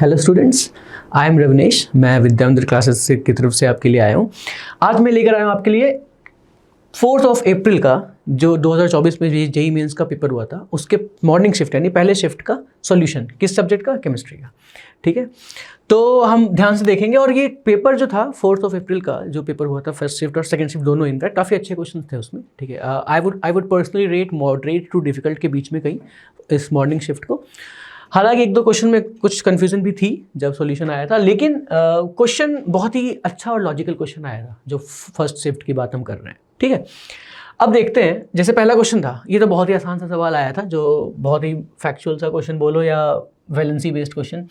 Hello students, I am Ravinesh. मैं Vidyamandir classes की तरफ से आपके लिए आया हूँ। आज मैं लेकर आया हूँ आपके लिए 4 अप्रैल का जो 2024 में जेईई मेंस का पेपर हुआ था, उसके मॉर्निंग शिफ्ट यानी पहले शिफ्ट का सॉल्यूशन। किस सब्जेक्ट का? केमिस्ट्री का। ठीक है, तो हम ध्यान से देखेंगे। और ये पेपर जो था 4 अप्रैल का जो पेपर हुआ था, फर्स्ट शिफ्ट और सेकंड शिफ्ट दोनों, इनफैक्ट काफ़ी अच्छे क्वेश्चन थे उसमें। ठीक है, I would personally rate moderate to difficult के बीच में कहीं इस मॉर्निंग शिफ्ट को। हालांकि एक दो क्वेश्चन में कुछ कन्फ्यूजन भी थी जब सॉल्यूशन आया था, लेकिन क्वेश्चन बहुत ही अच्छा और लॉजिकल क्वेश्चन आया था जो फर्स्ट शिफ्ट की बात हम कर रहे हैं। ठीक है, अब देखते हैं। जैसे पहला क्वेश्चन था, ये तो बहुत ही आसान सा सवाल आया था, जो बहुत ही फैक्चुअल सा क्वेश्चन बोलो या वैलेंसी बेस्ड क्वेश्चन।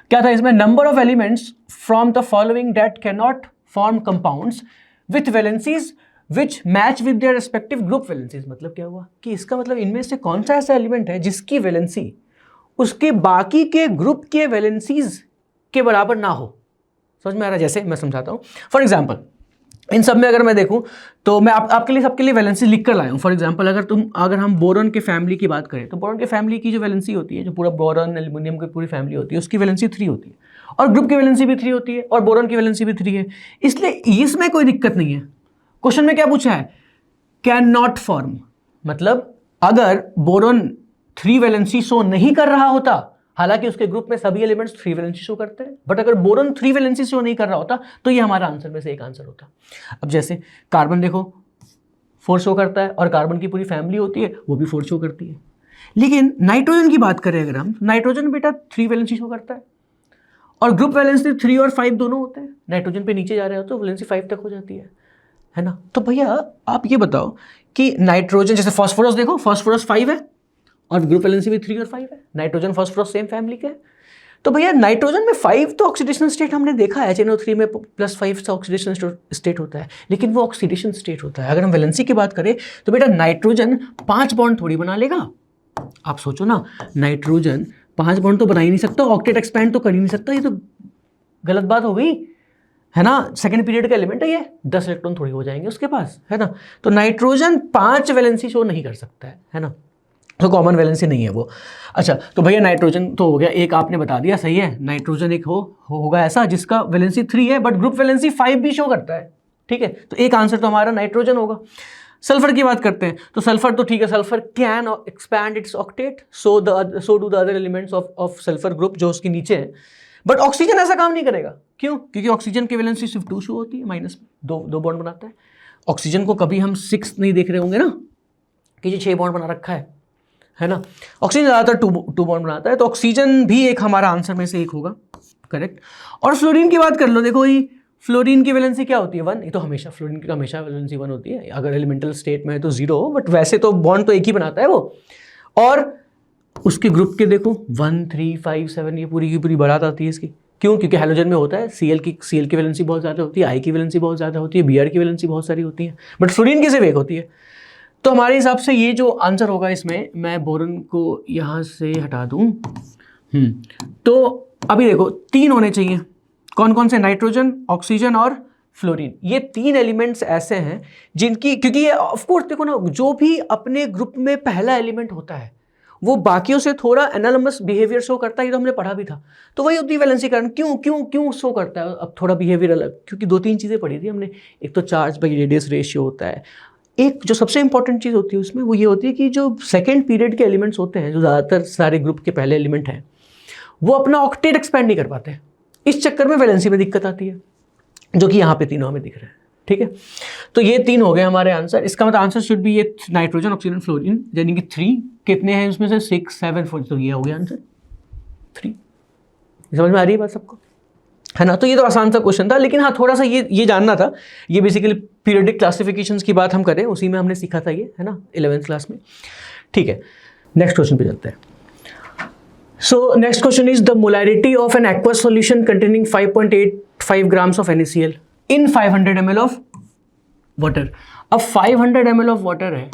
क्या था इसमें? Number of elements from the following that can not form compounds with valencies which match with their respective group valencies. मतलब क्या हुआ कि इसका मतलब इनमें से कौन सा ऐसा एलिमेंट है जिसकी वैलेंसी उसके बाकी के ग्रुप के वैलेंसीज के बराबर ना हो। समझ में आ रहा है? जैसे मैं समझाता हूँ। फॉर एग्जांपल, इन सब में अगर मैं देखूं तो मैं आपके लिए सबके लिए वैलेंसी लिख कर लाया हूँ। फॉर एग्जांपल, अगर हम बोरॉन के फैमिली की बात करें तो बोरॉन के फैमिली की जो वैलेंसी होती है, जो पूरा बोरॉन एल्युमिनियम की पूरी फैमिली होती है, उसकी वैलेंसी 3 होती है, और ग्रुप की वैलेंसी भी 3 होती है, और बोरॉन की वैलेंसी भी 3 है। इसलिए इसमें कोई दिक्कत नहीं है। क्वेश्चन में क्या पूछा है? कैन नॉट फॉर्म, मतलब अगर बोरॉन 3 वैलेंसी शो नहीं कर रहा होता, हालांकि उसके ग्रुप में सभी एलिमेंट्स 3 वैलेंसी शो करते हैं, बट अगर बोरॉन 3 वैलेंसी शो नहीं कर रहा होता तो ये हमारा आंसर में से एक आंसर होता। अब जैसे कार्बन देखो 4 शो करता है, और कार्बन की पूरी फैमिली होती है वो भी 4 शो करती है। लेकिन नाइट्रोजन की बात करें अगर हम, नाइट्रोजन बेटा 3 वैलेंसी शो करता है, और ग्रुप वैलेंसी 3 और 5 दोनों होते हैं। नाइट्रोजन पे नीचे जा रहे हो तो वैलेंसी 5 तक हो जाती है ना। तो भैया आप ये बताओ कि नाइट्रोजन, जैसे फास्फोरस देखो, फास्फोरस 5 है और ग्रुप वैलेंसी भी 3 और 5 है। नाइट्रोजन फास्फोरस सेम फैमिली के हैं। तो भैया नाइट्रोजन में 5 तो ऑक्सीडेशन स्टेट हमने देखा है, HNO3 में +5 से ऑक्सीडेशन स्टेट होता है, लेकिन वो ऑक्सीडेशन स्टेट होता है। अगर हम वैलेंसी की बात करें तो बेटा नाइट्रोजन 5 बॉन्ड थोड़ी बना लेगा। आप सोचो ना, नाइट्रोजन 5 बॉन्ड तो बना ही नहीं सकता, ऑक्टेट एक्सपैंड तो कर ही नहीं सकता। ये तो गलत बात हो गई है ना। सेकंड पीरियड का एलिमेंट है ये, 10 इलेक्ट्रॉन थोड़ी हो जाएंगे उसके पास, है ना। तो नाइट्रोजन 5 वैलेंसी शो नहीं कर सकता है ना। तो कॉमन वैलेंसी नहीं है वो। अच्छा, तो भैया नाइट्रोजन तो हो गया एक, आपने बता दिया, सही है। नाइट्रोजन एक होगा ऐसा जिसका वैलेंसी 3 है बट ग्रुप वैलेंसी 5 भी शो करता है। ठीक है, तो एक आंसर तो हमारा नाइट्रोजन होगा। सल्फर की बात करते हैं तो सल्फर तो ठीक है, sulphur can expand it's octet, so do the other elements of sulphur group जो उसके नीचे है। बट ऑक्सीजन ऐसा काम नहीं करेगा। क्यों? क्योंकि ऑक्सीजन की वैलेंसी सिर्फ 2 शो होती है, माइनस में दो बॉन्ड बनाता है। ऑक्सीजन को कभी हम 6 नहीं देख रहे होंगे ना कि जी 6 बॉन्ड बना रखा है ना। ऑक्सीजन ज़्यादातर 2 बॉन्ड बनाता है, तो ऑक्सीजन भी एक हमारा आंसर में से एक होगा, करेक्ट। और फ्लोरीन की बात कर लो, देखो ये फ्लोरीन की वैलेंसी क्या होती है? 1। ये तो हमेशा फ्लोरीन की हमेशा वैलेंसी 1 होती है। अगर एलिमेंटल स्टेट में है तो 0, बट वैसे तो बॉन्ड तो एक ही बनाता है वो। और उसके ग्रुप के देखो 1, 3, 5, 7, ये पूरी की पूरी बारात आती है इसकी। क्यों? क्योंकि हैलोजन में होता है Cl की वैलेंसी बहुत ज़्यादा होती है, I की वैलेंसी बहुत ज़्यादा होती है, Br की वैलेंसी बहुत सारी होती है, बट फ्लोरीन की सिर्फ एक होती है। तो हमारे हिसाब से ये जो आंसर होगा इसमें, मैं बोरन को यहाँ से हटा दूँ। तो अभी देखो 3 होने चाहिए। कौन कौन से? नाइट्रोजन, ऑक्सीजन और फ्लोरीन। ये 3 एलिमेंट्स ऐसे हैं जिनकी, क्योंकि ये ऑफकोर्स देखो ना, जो भी अपने ग्रुप में पहला एलिमेंट होता है वो बाकियों से थोड़ा एनालमस बिहेवियर शो करता है। ये तो हमने पढ़ा भी था। तो वही होती है वैलेंसी कारण। क्यों क्यों क्यों शो करता है अब थोड़ा बिहेवियर अलग? क्योंकि 2-3 चीज़ें पढ़ी थी हमने। एक तो चार्ज बाई रेडियस रेशियो होता है, एक जो सबसे इंपॉर्टेंट चीज़ होती है उसमें वो ये होती है कि जो सेकेंड पीरियड के एलिमेंट्स होते हैं, जो ज़्यादातर सारे ग्रुप के पहले एलिमेंट हैं, वो अपना ऑक्टेट एक्सपैंड नहीं कर पाते। इस चक्कर में वैलेंसी में दिक्कत आती है, जो कि यहाँ पे तीनों हमें दिख रहे हैं। ठीक है, तो ये 3 हो गए हमारे आंसर। इसका मतलब आंसर शुड बी ये नाइट्रोजन, ऑक्सीजन, फ्लोरीन, यानी कि 3। कितने हैं उसमें से? 6, 7, 4। तो ये हो गया आंसर 3। समझ में आ रही है बात सबको, है ना। तो ये तो आसान सा क्वेश्चन था, लेकिन हाँ थोड़ा सा ये जानना था। ये बेसिकली पीरियडिक क्लासिफिकेशंस की बात हम करें, उसी में हमने सीखा था ये, है ना, 11th क्लास में। ठीक है, नेक्स्ट क्वेश्चन पे चलते हैं। So next question is the molarity of an aqueous solution containing 5.85 grams of NaCl in 500 ml of water. अब 500 ml ऑफ वाटर है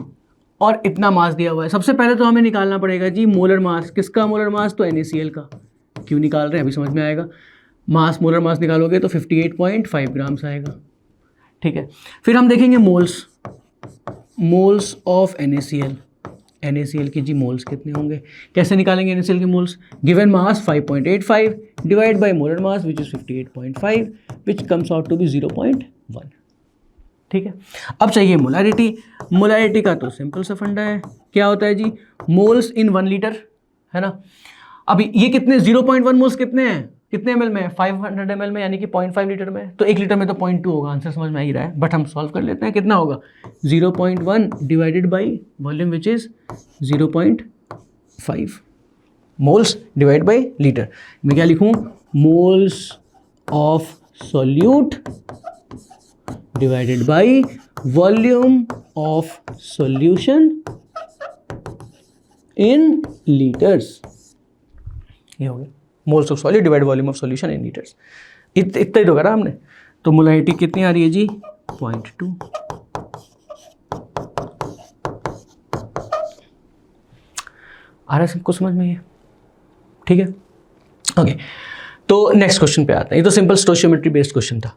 और इतना मास दिया हुआ है। सबसे पहले तो हमें निकालना पड़ेगा जी मोलर मास। किसका मोलर मास? तो NaCl का। क्यों निकाल रहे हैं अभी समझ में आएगा। मास, मोलर मास निकालोगे तो 58.5 ग्राम्स आएगा। ठीक है, फिर हम देखेंगे मोल्स ऑफ NaCl की जी मोल्स कितने होंगे। कैसे निकालेंगे NaCl के moles? Given mass 5.85, divide by molar mass which is 58.5 which comes out to be 0.1। ठीक है, अब चाहिए मोलैरिटी। मोलैरिटी का तो सिंपल सा फंडा है, क्या होता है जी, मोल्स इन 1 लीटर, है ना। अब ये कितने 0.1 मोल्स कितने हैं, कितने ml में, 500 ml में, यानी कि 0.5 लीटर में, तो 1 लीटर में तो 0.2 होगा, आंसर समझ में आ ही रहा है, बट हम सॉल्व कर लेते हैं। कितना होगा, 0.1 divided by volume which is 0.5 moles divide by litre. मैं क्या लिखूं, moles of solute divided by volume of solution in litres. ये हो गया moles of solid divide volume of solution in litres. इतना ही तो करा हमने। तो मोलैरिटी कितनी आ रही है जी, 0.2। आ रहा है सबको समझ में ये, ठीक है, ओके। तो नेक्स्ट क्वेश्चन पे आते हैं, ये तो सिंपल स्टोइचियोमेट्री बेस्ड क्वेश्चन था।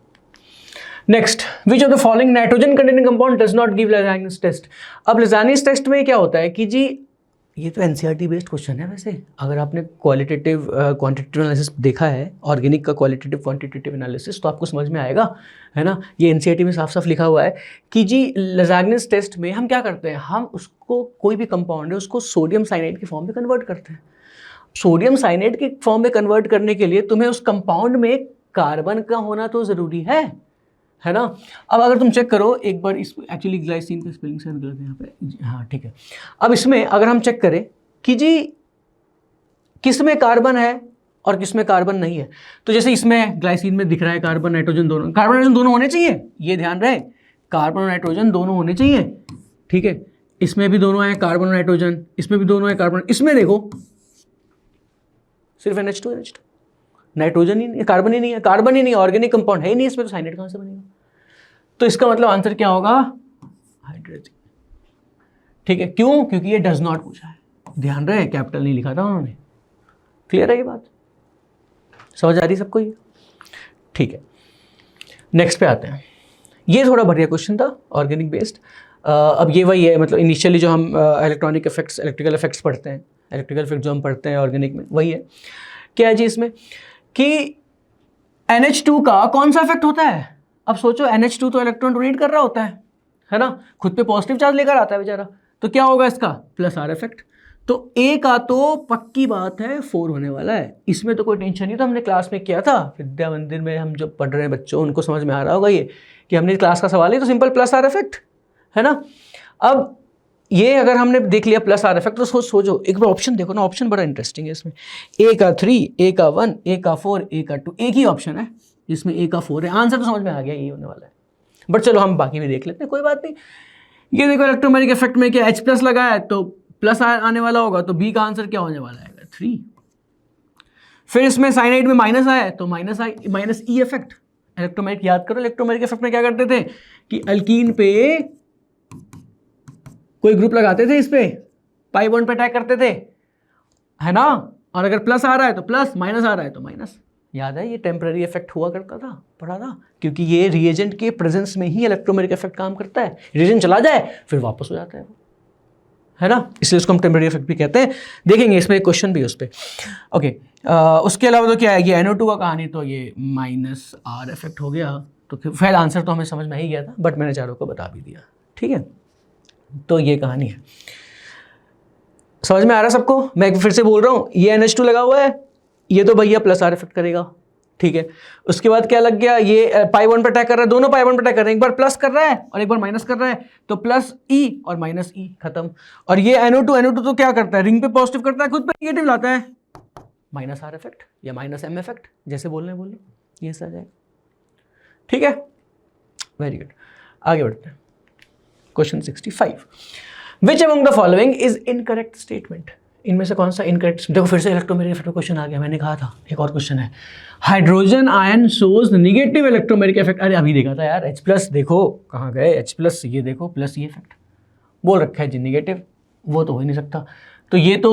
Next, which of the following nitrogen containing compound does not give Lassaigne's test. अब लैजानिस टेस्ट में क्या होता है कि जी, ये तो एनसीईआरटी बेस्ड क्वेश्चन है। वैसे अगर आपने क्वालिटेटिव क्वांटिटेटिव एनालिसिस देखा है, ऑर्गेनिक का क्वालिटेटिव क्वांटिटेटिव एनालिसिस, तो आपको समझ में आएगा, है ना। ये एनसीईआरटी में साफ साफ लिखा हुआ है कि जी लैजानिस टेस्ट में हम क्या करते हैं, हम उसको कोई भी कंपाउंड है उसको सोडियम साइनाइड की फॉर्म में कन्वर्ट करते हैं। सोडियम साइनाइड की फॉर्म में कन्वर्ट करने के लिए तुम्हें उस कंपाउंड में कार्बन का होना तो ज़रूरी है ना। अब अगर तुम चेक करो एक बार, इस एक्चुअली ग्लाइसिन का स्पेलिंग से गलत है यहाँ पे, हाँ ठीक है। अब इसमें अगर हम चेक करें कि जी किस में कार्बन है और किस में कार्बन नहीं है, तो जैसे इसमें ग्लाइसिन में दिख रहा है कार्बन नाइट्रोजन दोनों, कार्बन नाइट्रोजन दोनों होने चाहिए, ये ध्यान रहे, कार्बन और नाइट्रोजन दोनों होने चाहिए, ठीक है। इसमें भी दोनों है कार्बन और नाइट्रोजन, इसमें भी दोनों है कार्बन, इसमें देखो सिर्फ NH2 नाइट्रोजन ही नहीं, कार्बन ही नहीं है, कार्बन ही नहीं, ऑर्गेनिक कंपाउंड है ही नहीं इसमें, तो साइनाइड कहां से बनेगा। तो इसका मतलब आंसर क्या होगा, हाइड्रोजन, ठीक है। क्यों, क्योंकि ये डज नॉट पूछा है, ध्यान रहे कैपिटल नहीं लिखा था उन्होंने। क्लियर है ये बात, समझ आ रही सबको ये, ठीक है। नेक्स्ट पे आते हैं, ये थोड़ा बढ़िया क्वेश्चन था ऑर्गेनिक बेस्ड। अब ये वही है, मतलब इनिशियली जो हम इलेक्ट्रॉनिक इफेक्ट्स, इलेक्ट्रिकल इफेक्ट्स पढ़ते हैं, इलेक्ट्रिकल इफेक्ट जो हम पढ़ते हैं ऑर्गेनिक में, वही है। क्या है जी इसमें कि NH2 का कौन सा इफेक्ट होता है। अब सोचो NH2 तो इलेक्ट्रॉन डोनेट कर रहा होता है ना, खुद पे पॉजिटिव चार्ज लेकर आता है बेचारा, तो क्या होगा इसका, प्लस R इफेक्ट। तो A का तो पक्की बात है 4 होने वाला है, इसमें तो कोई टेंशन नहीं था, हमने क्लास में किया था विद्या मंदिर में, हम जो पढ़ रहे हैं बच्चों उनको समझ में आ रहा होगा ये कि हमने क्लास का सवाल ही तो सिंपल प्लस R इफेक्ट है ना। अब ये अगर हमने देख लिया प्लस R इफेक्ट, तो सोचो एक बार ऑप्शन देखो ना, ऑप्शन बड़ा इंटरेस्टिंग है इसमें, A का 3, A का 1, A का 4, A का 2, एक ही ऑप्शन है जिसमें A का 4 है। आंसर तो समझ में आ गया, यही होने वाला है, बट चलो हम बाकी भी देख लेते हैं, कोई बात नहीं। ये देखो इलेक्ट्रोमैग्नेटिक इफेक्ट में क्या H+ लगा है तो प्लस आने वाला होगा, तो B का आंसर क्या होने वाला है, 3। फिर इसमें साइनाइड में माइनस आया तो माइनस E इफेक्ट। इलेक्ट्रोमैग्नेटिक याद करो, इलेक्ट्रोमैग्नेटिक इफेक्ट में क्या करते थे कि अल्कीन पे कोई ग्रुप लगाते थे, इस पे पाई बॉन्ड पे अटैक करते थे, है ना, और अगर प्लस आ रहा है तो प्लस, माइनस आ रहा है तो माइनस। याद है ये टेम्पररी इफेक्ट हुआ करता था, पढ़ा था, क्योंकि ये रिएजेंट के प्रेजेंस में ही इलेक्ट्रोमैग्नेटिक इफेक्ट काम करता है, रिएजेंट चला जाए फिर वापस हो जाता है वो, है ना, इसलिए उसको हम टेम्पररी इफेक्ट भी कहते हैं। देखेंगे इसमें एक क्वेश्चन भी है उस पर, ओके। उसके अलावा तो क्या है, ये NO2 का कहानी, तो ये -R इफेक्ट हो गया, तो फिर आंसर तो हमें समझ में ही गया था, बट मैंने चारों को बता भी दिया, ठीक है। तो ये कहानी है, समझ में आ रहा सबको। मैं फिर से बोल रहा हूँ, ये NH2 लगा हुआ है, ये तो भैया प्लस R इफेक्ट करेगा, ठीक है। उसके बाद क्या लग गया, ये पाई बॉन्ड पे अटैक कर रहा है, दोनों पाई बॉन्ड पे अटैक कर रहे हैं, एक बार प्लस कर रहा है और एक बार माइनस कर रहा है, तो प्लस E और माइनस E खत्म। और ये NO2 तो क्या करता है, रिंग पे पॉजिटिव करता है, खुद पे नेगेटिव लाता है, -R इफेक्ट या -M इफेक्ट, जैसे बोल रहे हैं, ये सर जाएगा, ठीक है, वेरी गुड। आगे बढ़ते हैं, question 65, which among the following is incorrect statement. इनमें से कौन सा इनकरेक्ट, देखो फिर से इलेक्ट्रोमैग्नेटिक इफेक्ट क्वेश्चन आ गया, मैंने कहा था एक और क्वेश्चन है, hydrogen ion shows negative electromagnetic effect. अरे अभी देखा था यार, H+, देखो कहाँ गए H+, ये देखो प्लस ये इफेक्ट बोल रखा है जी, नेगेटिव, वो तो हो ही नहीं सकता, तो ये तो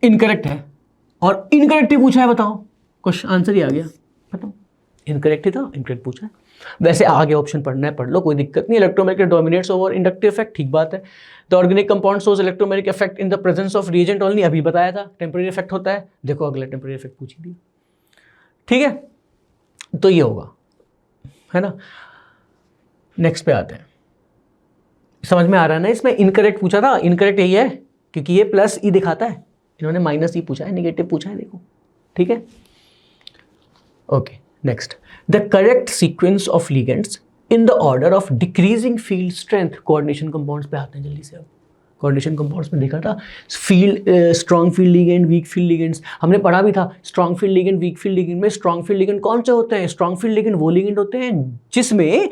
इनकरेक्ट है, और इनकरेक्ट ही पूछा है, बताओ, क्वेश्चन आंसर ही आ गया, बताओ, इनकरेक्ट ही था, इनकरेक्ट पूछा है। वैसे आगे ऑप्शन पढ़ना है पढ़ लो, कोई दिक्कत नहीं। Electromagnetic dominates over inductive effect, ठीक बात है। The organic compound shows electromagnetic effect in the presence of reagent only, अभी बताया था। टेम्पररी इफेक्ट होता है, देखो अगला टेम्पररी इफेक्ट पूछ ही दिया, ठीक है, तो ये होगा, है ना। नेक्स्ट पे आते हैं, समझ में आ रहा है ना। इसमें इनकरेक्ट पूछा था, इनकरेक्ट यही है क्योंकि ये प्लस ई दिखाता है, इन्होंने माइनस ई पूछा है, नेगेटिव पूछा है, देखो, ठीक है। Okay, next, the correct sequence of ligands in the order of decreasing field strength. Coordination compounds पे आते हैं जल्दी से। अब कोऑर्डिनेशन कंपाउंड्स में देखा था field, strong field ligand, weak field ligands, हमने पढ़ा भी था। Strong field ligand, weak field ligand में स्ट्रॉन्ग फील्ड लिगेंड कौन से होते हैं? स्ट्रॉन्ग फील्ड लिगेंड वो लिगेंड होते हैं जिसमें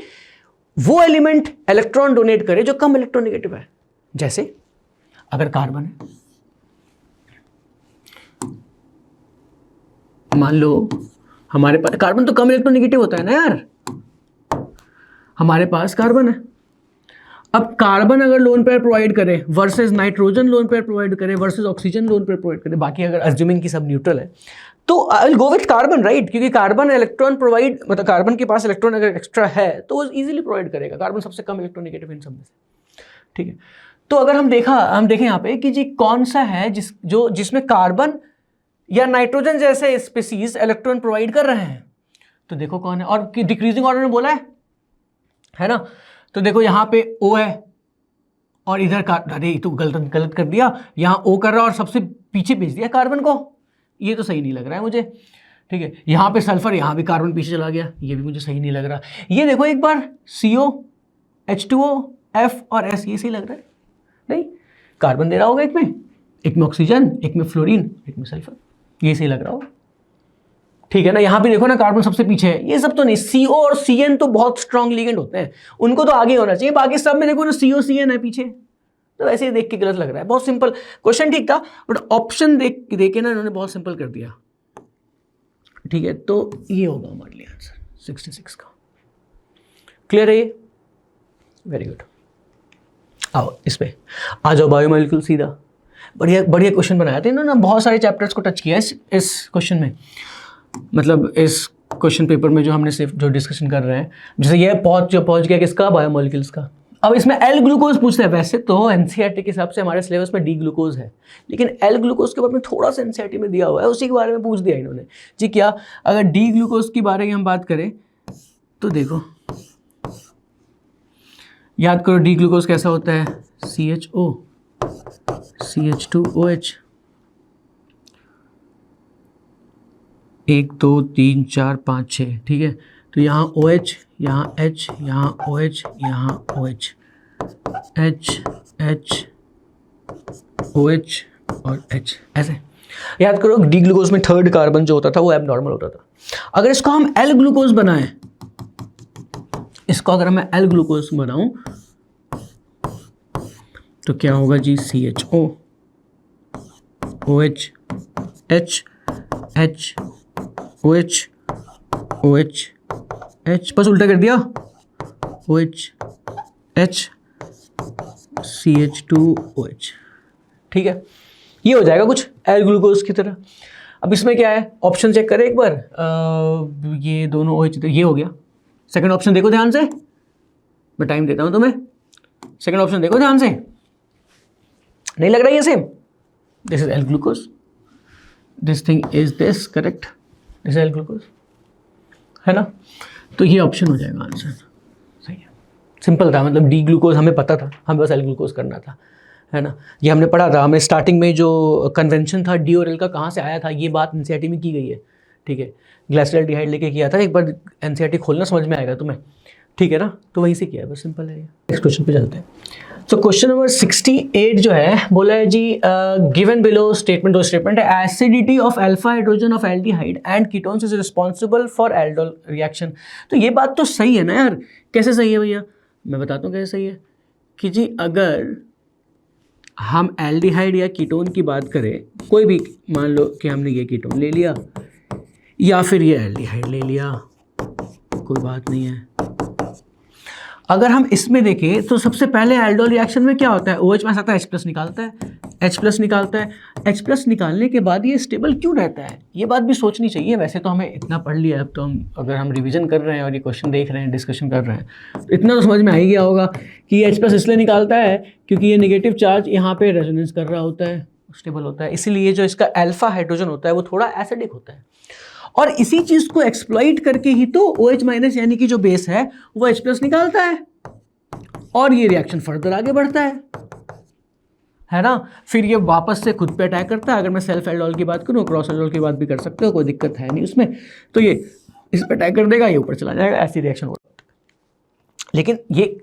वो एलिमेंट इलेक्ट्रॉन डोनेट करे जो कम इलेक्ट्रोनेगेटिव है। जैसे अगर कार्बन है, मान लो हमारे पास कार्बन तो कम इलेक्ट्रोनेगेटिव होता है ना यार, हमारे पास कार्बन है। अब कार्बन अगर लोन पेयर प्रोवाइड करे versus nitrogen lone pair provide करे versus oxygen lone pair provide करे, बाकी अगर अज्यूमिंग की सब न्यूट्रल है, तो I will go with carbon, right, क्योंकि कार्बन इलेक्ट्रॉन प्रोवाइड, मतलब कार्बन के पास इलेक्ट्रॉन अगर एक्स्ट्रा है तो वो इजीली प्रोवाइड करेगा। कार्बन सबसे कम इलेक्ट्रोनेगेटिव इन सब में से, ठीक है। तो अगर हम देखें यहाँ पे कि जी कौन सा है जिसमें कार्बन या नाइट्रोजन जैसे स्पीसीज इलेक्ट्रॉन प्रोवाइड कर रहे हैं, तो देखो कौन है। और डिक्रीजिंग ऑर्डर में बोला है ना, तो देखो यहाँ पे O है और इधर अरे तो गलत कर दिया, यहाँ O कर रहा और सबसे पीछे भेज दिया कार्बन को, ये तो सही नहीं लग रहा है मुझे, ठीक है। यहाँ पे सल्फर, यहाँ भी कार्बन पीछे चला गया, ये भी मुझे सही नहीं लग रहा। ये देखो एक बार CO, H2O, F और S, ये सही लग रहा है नहीं? कार्बन दे रहा होगा एक में ऑक्सीजन, एक में फ्लोरीन, एक में सल्फर, ये सही लग रहा होगा, ठीक है ना। यहाँ पे देखो ना कार्बन सबसे पीछे है, ये सब तो नहीं। CO और CN तो बहुत स्ट्रॉन्ग लिगेंड होते हैं, उनको तो आगे होना चाहिए, बाकी सब में देखो ना CO CN है पीछे, तो वैसे ही देख के गलत लग रहा है। बहुत सिंपल क्वेश्चन ठीक था, बट ऑप्शन देख के ना इन्होंने बहुत सिंपल कर दिया, ठीक है। तो ये होगा हमारे लिए आंसर 66 का। क्लियर है ये? Very good. आओ इस पे आ जाओ, बायोमोलिक्यूल सीधा। बढ़िया क्वेश्चन बनाया था इन्होंने, बहुत सारे चैप्टर्स को टच किया इस क्वेश्चन में, मतलब इस क्वेश्चन पेपर में जो हमने सिर्फ जो डिस्कशन कर रहे हैं। जैसे ये पहुंच गया किसका? बायोमोलिक्यूल्स का। अब इसमें एल ग्लूकोज पूछते हैं। वैसे तो एनसीईआरटी के हिसाब से हमारे सिलेबस में डी ग्लूकोज है, लेकिन एल ग्लूकोज के बारे में थोड़ा सा एनसीईआरटी में दिया हुआ है, उसी के बारे में पूछ दिया इन्होंने जी। क्या अगर डी ग्लूकोज के बारे में हम बात करें तो देखो, याद करो डी ग्लूकोज कैसा होता है? CHO, CH2OH, 1 2 3 4 5 6, ठीक है। तो यहाँ OH, यहाँ H, यहाँ OH, यहाँ OH, H H OH और H, ऐसे याद करो। डी ग्लूकोज में थर्ड कार्बन जो होता था वो एबनॉर्मल होता था। अगर इसको हम एल ग्लूकोज बनाएं, इसको अगर मैं एल ग्लूकोज बनाऊं तो क्या होगा जी? CHO, OH, H H OH, OH H, बस उल्टा कर दिया, OH H CH2OH, ठीक है। ये हो जाएगा कुछ एल ग्लूकोज की तरह। अब इसमें क्या है? ऑप्शन चेक करें एक बार। ये दोनों OH, ये हो गया। सेकंड ऑप्शन देखो ध्यान से, मैं टाइम देता हूं तुम्हें। सेकंड ऑप्शन देखो ध्यान से, नहीं लग रहा है ये same? This is L glucose, this thing is this, correct, this is L glucose, है ना। तो ये ऑप्शन हो जाएगा आंसर, सही है। सिंपल था, मतलब डी ग्लूकोज हमें पता था, हमें बस एल ग्लूकोज करना था, है ना। ये हमने पढ़ा था, हमें स्टार्टिंग में जो कन्वेंशन था डी और एल का कहाँ से आया था, ये बात एनसीईआरटी में की गई है, ठीक है। ग्लाइसरॉल्डिहाइड लेके किया था, एक बार एनसीईआरटी खोलना समझ में आएगा तुम्हें, ठीक है ना। तो वहीं से किया है, बस सिंपल है। नेक्स्ट क्वेश्चन पे चलते हैं। तो क्वेश्चन नंबर 68 जो है, बोला है जी गिवन बिलो स्टेटमेंट, दो स्टेटमेंट है, acidity of alpha hydrogen of aldehyde and ketones is responsible for aldol reaction. तो ये बात तो सही है ना यार? कैसे सही है भैया? मैं बताता हूँ कैसे सही है। कि जी अगर हम एल्डिहाइड या कीटोन की बात करें, कोई भी, मान लो कि हमने ये कीटोन ले लिया या फिर ये एल्डिहाइड ले लिया, कोई बात नहीं है। अगर हम इसमें देखें तो सबसे पहले एल्डोल रिएक्शन में क्या होता है? OH में आता है, H+ निकालता है, H+ निकालता है। H+ निकालने के बाद ये स्टेबल क्यों रहता है? ये बात भी सोचनी चाहिए। वैसे तो हमें इतना पढ़ लिया, अब तो अगर हम रिवीजन कर रहे हैं और ये क्वेश्चन देख रहे हैं, डिस्कशन कर रहे हैं, तो इतना तो समझ में आ ही गया होगा कि ये H+ इसलिए निकालता है क्योंकि ये नेगेटिव चार्ज यहाँ पे रेजोनेंस कर रहा होता है, स्टेबल होता है, इसीलिए जो इसका अल्फा हाइड्रोजन होता है वो थोड़ा एसिडिक होता है। और इसी चीज को एक्सप्लॉइट करके ही तो OH माइनस यानी कि जो बेस है वो H प्लस निकालता है और ये रिएक्शन फर्दर आगे बढ़ता है ना। फिर ये वापस से खुद पे अटैक करता है। अगर मैं सेल्फ एल्डोल की बात करूँ, क्रॉस एल्डोल की बात भी कर सकते हो, कोई दिक्कत है नहीं उसमें। तो ये इस पे अटैक कर देगा, ये ऊपर चला जाएगा, ऐसी रिएक्शन होगा। लेकिन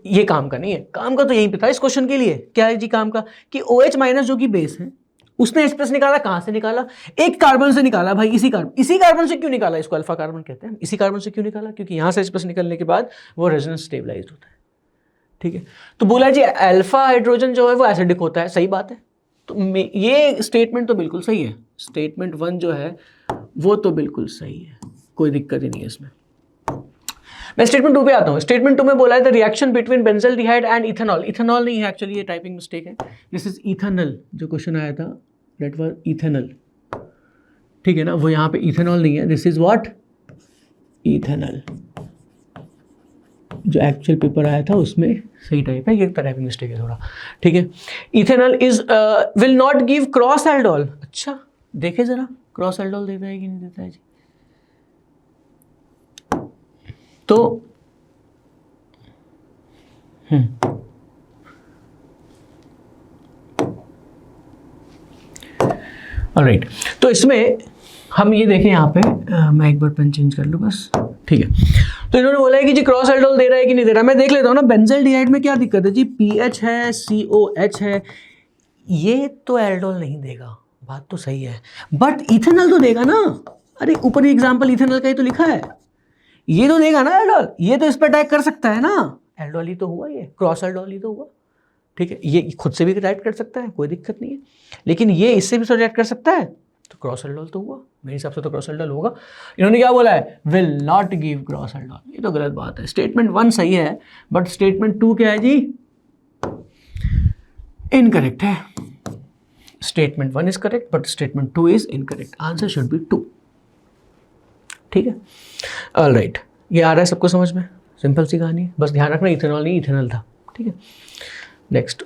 ये काम का नहीं है। काम का तो यहीं पे था इस क्वेश्चन के लिए। क्या है जी काम का? कि OH माइनस जो कि बेस है उसने H प्लस निकाला। कहां से निकाला? एक कार्बन से निकाला भाई। इसी कार्बन से क्यों निकाला? इसको अल्फा कार्बन कहते हैं। इसी कार्बन से क्यों निकाला? क्योंकि यहां से H प्लस निकलने के बाद वो रेजोनेंस स्टेबलाइज्ड होता है। ठीक है, तो बोला जी अल्फा हाइड्रोजन जो है वो एसिडिक होता है। सही बात है। तो ये स्टेटमेंट तो बिल्कुल सही है। स्टेटमेंट 1 जो है वो तो बिल्कुल सही है, कोई दिक्कत ही नहीं है इसमें। मैं स्टेटमेंट 2 पे आता हूँ। स्टेटमेंट 2 में बोला है the reaction between benzaldehyde and ethanol. Ethanol नहीं है एक्चुअली, ये टाइपिंग मिस्टेक है। This is ethanol. जो क्वेश्चन आया था दैट वाज इथेनॉल। ठीक है ना, वो यहाँ पे इथेनॉल नहीं है। This is what? इथेनॉल। जो एक्चुअल पेपर आया था उसमें सही टाइप है, ये टाइपिंग मिस्टेक है थोड़ा। ठीक है, ethanol is will not give cross aldol. अच्छा देखे जरा, क्रॉस एल्डोल देता है कि नहीं देता है जी? तो ऑलराइट, तो इसमें हम ये देखें यहाँ पे मैं एक बार पेन चेंज कर लूँ बस। ठीक है, तो इन्होंने बोला है कि जी क्रॉस एल्डोल दे रहा है कि नहीं दे रहा। मैं देख लेता हूँ ना बेंजल्डिहाइड में क्या दिक्कत है जी। पीएच है, COH है, ये तो एल्डोल नहीं देगा, बात तो सही है। बट इथेनॉल तो देगा ना। अरे ऊपर एग्जाम्पल इथेनॉल का ही तो लिखा है, ये तो देगा ना एल्डोल। ये तो इस पर अटैक कर सकता है ना। एल्डोल ही तो हुआ, ये क्रॉस एल्डोल ही तो हुआ। ठीक है, ये खुद से भी रिएक्ट कर सकता है, कोई दिक्कत नहीं है। लेकिन ये इससे भी तो रिएक्ट कर सकता है, तो क्रॉस एल्डोल तो हुआ। मेरे हिसाब से तो क्रॉस एल्डोल होगा। इन्होंने क्या बोला है? Will not give cross aldol. ये तो गलत बात है। स्टेटमेंट 1 सही है, बट स्टेटमेंट 2 क्या है जी? इनकरेक्ट है। Statement 1 is correct but statement 2 is incorrect. Answer should be 2। ठीक है, ऑलराइट, ये आ रहा है सबको समझ में? सिंपल सी कहानी है, बस ध्यान रखना इथेनॉल नहीं इथेनॉल था। ठीक है, next,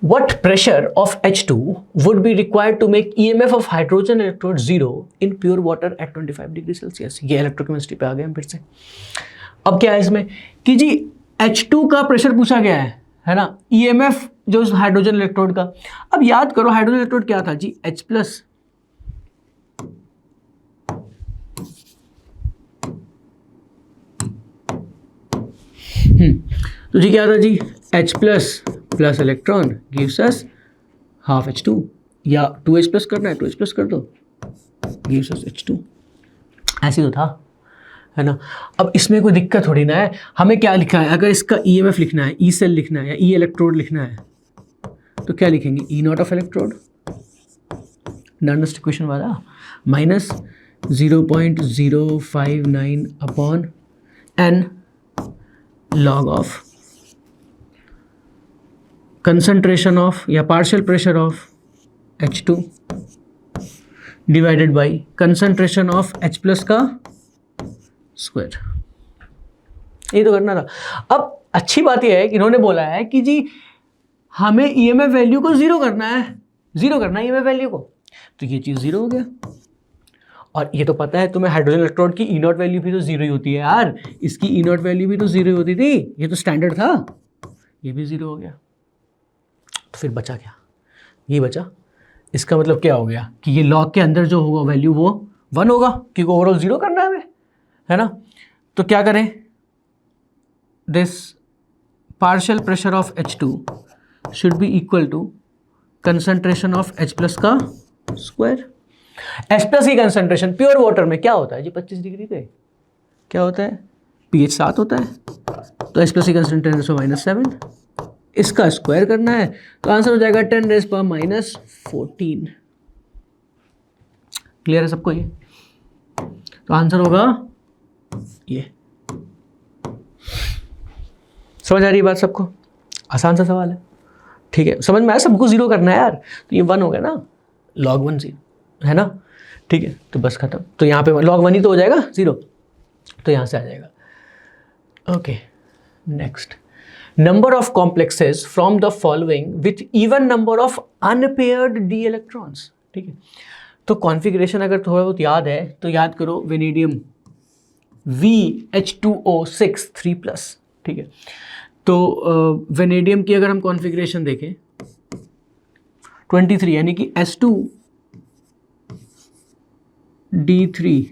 what pressure of H2 would be required to make EMF of hydrogen electrode 0 in pure water at 25 degree Celsius? ये इलेक्ट्रोकेमिस्ट्री पे आ गए हम फिर से। अब क्या है इसमें कि जी H2 का प्रेशर पूछा गया है ना, EMF जो हाइड्रोजन इलेक्ट्रोड का। अब याद करो हाइड्रोजन इलेक्ट्रोड क्या था जी? H plus. तो जी क्या था जी? H plus plus electron gives us half H2, या 2H प्लस करना है 2H प्लस कर दो, गिव्स अस H2। ऐसे तो था, है ना। अब इसमें कोई दिक्कत थोड़ी ना है। हमें क्या लिखा है? अगर इसका EMF लिखना है, E सेल लिखना है या E इलेक्ट्रोड लिखना है, तो क्या लिखेंगे? E naught of electrode, normal equation वाला, minus 0.059 upon n log of concentration of या partial pressure of H2 divided by concentration of H plus का स्क्वायर। ये तो करना था। अब अच्छी बात यह है कि इन्होंने बोला है कि जी हमें EMF वैल्यू को जीरो करना है, EMF वैल्यू को, तो ये चीज़ जीरो हो गया। और ये तो पता है तुम्हें हाइड्रोजन इलेक्ट्रोड की E नॉट वैल्यू भी तो जीरो ही होती है यार। इसकी E नॉट वैल्यू भी तो जीरो ही होती थी, ये तो स्टैंडर्ड था। ये भी जीरो हो गया, तो फिर बचा क्या? ये बचा। इसका मतलब क्या हो गया कि ये लॉग के अंदर जो होगा वैल्यू वो 1 होगा, क्योंकि ओवरऑल जीरो करना है हमें, है ना। तो क्या करें? This partial pressure of H2 should be equal to concentration of H plus का स्क्वायर। H प्लस की कंसंट्रेशन प्योर वाटर में क्या होता है जी? 25 डिग्री पे क्या होता है? pH 7 होता है। तो H प्लस की कंसंट्रेशन -7, इसका स्क्वायर करना है, तो आंसर हो जाएगा 10⁻14। क्लियर है सबको ये? तो आंसर होगा ये। समझ आ रही है बात सबको? आसान सा सवाल है। ठीक है, समझ में आया? सबको जीरो करना है यार। तो ये 1 हो गया ना, log 1 0, है ना। ठीक है, तो बस खत्म। तो यहाँ पे log 1 ही तो हो जाएगा 0, तो यहाँ से आ जाएगा। Okay, next, number of complexes from the following with even number of unpaired d electrons। ठीक है, तो कॉन्फ़िगरेशन अगर थोड़ा बहुत याद है तो याद करो, वेनेडियम VH2O6 3+, ठीक है। तो वेनेडियम की अगर हम कॉन्फ़िगरेशन देखें 23, यानी कि S2D3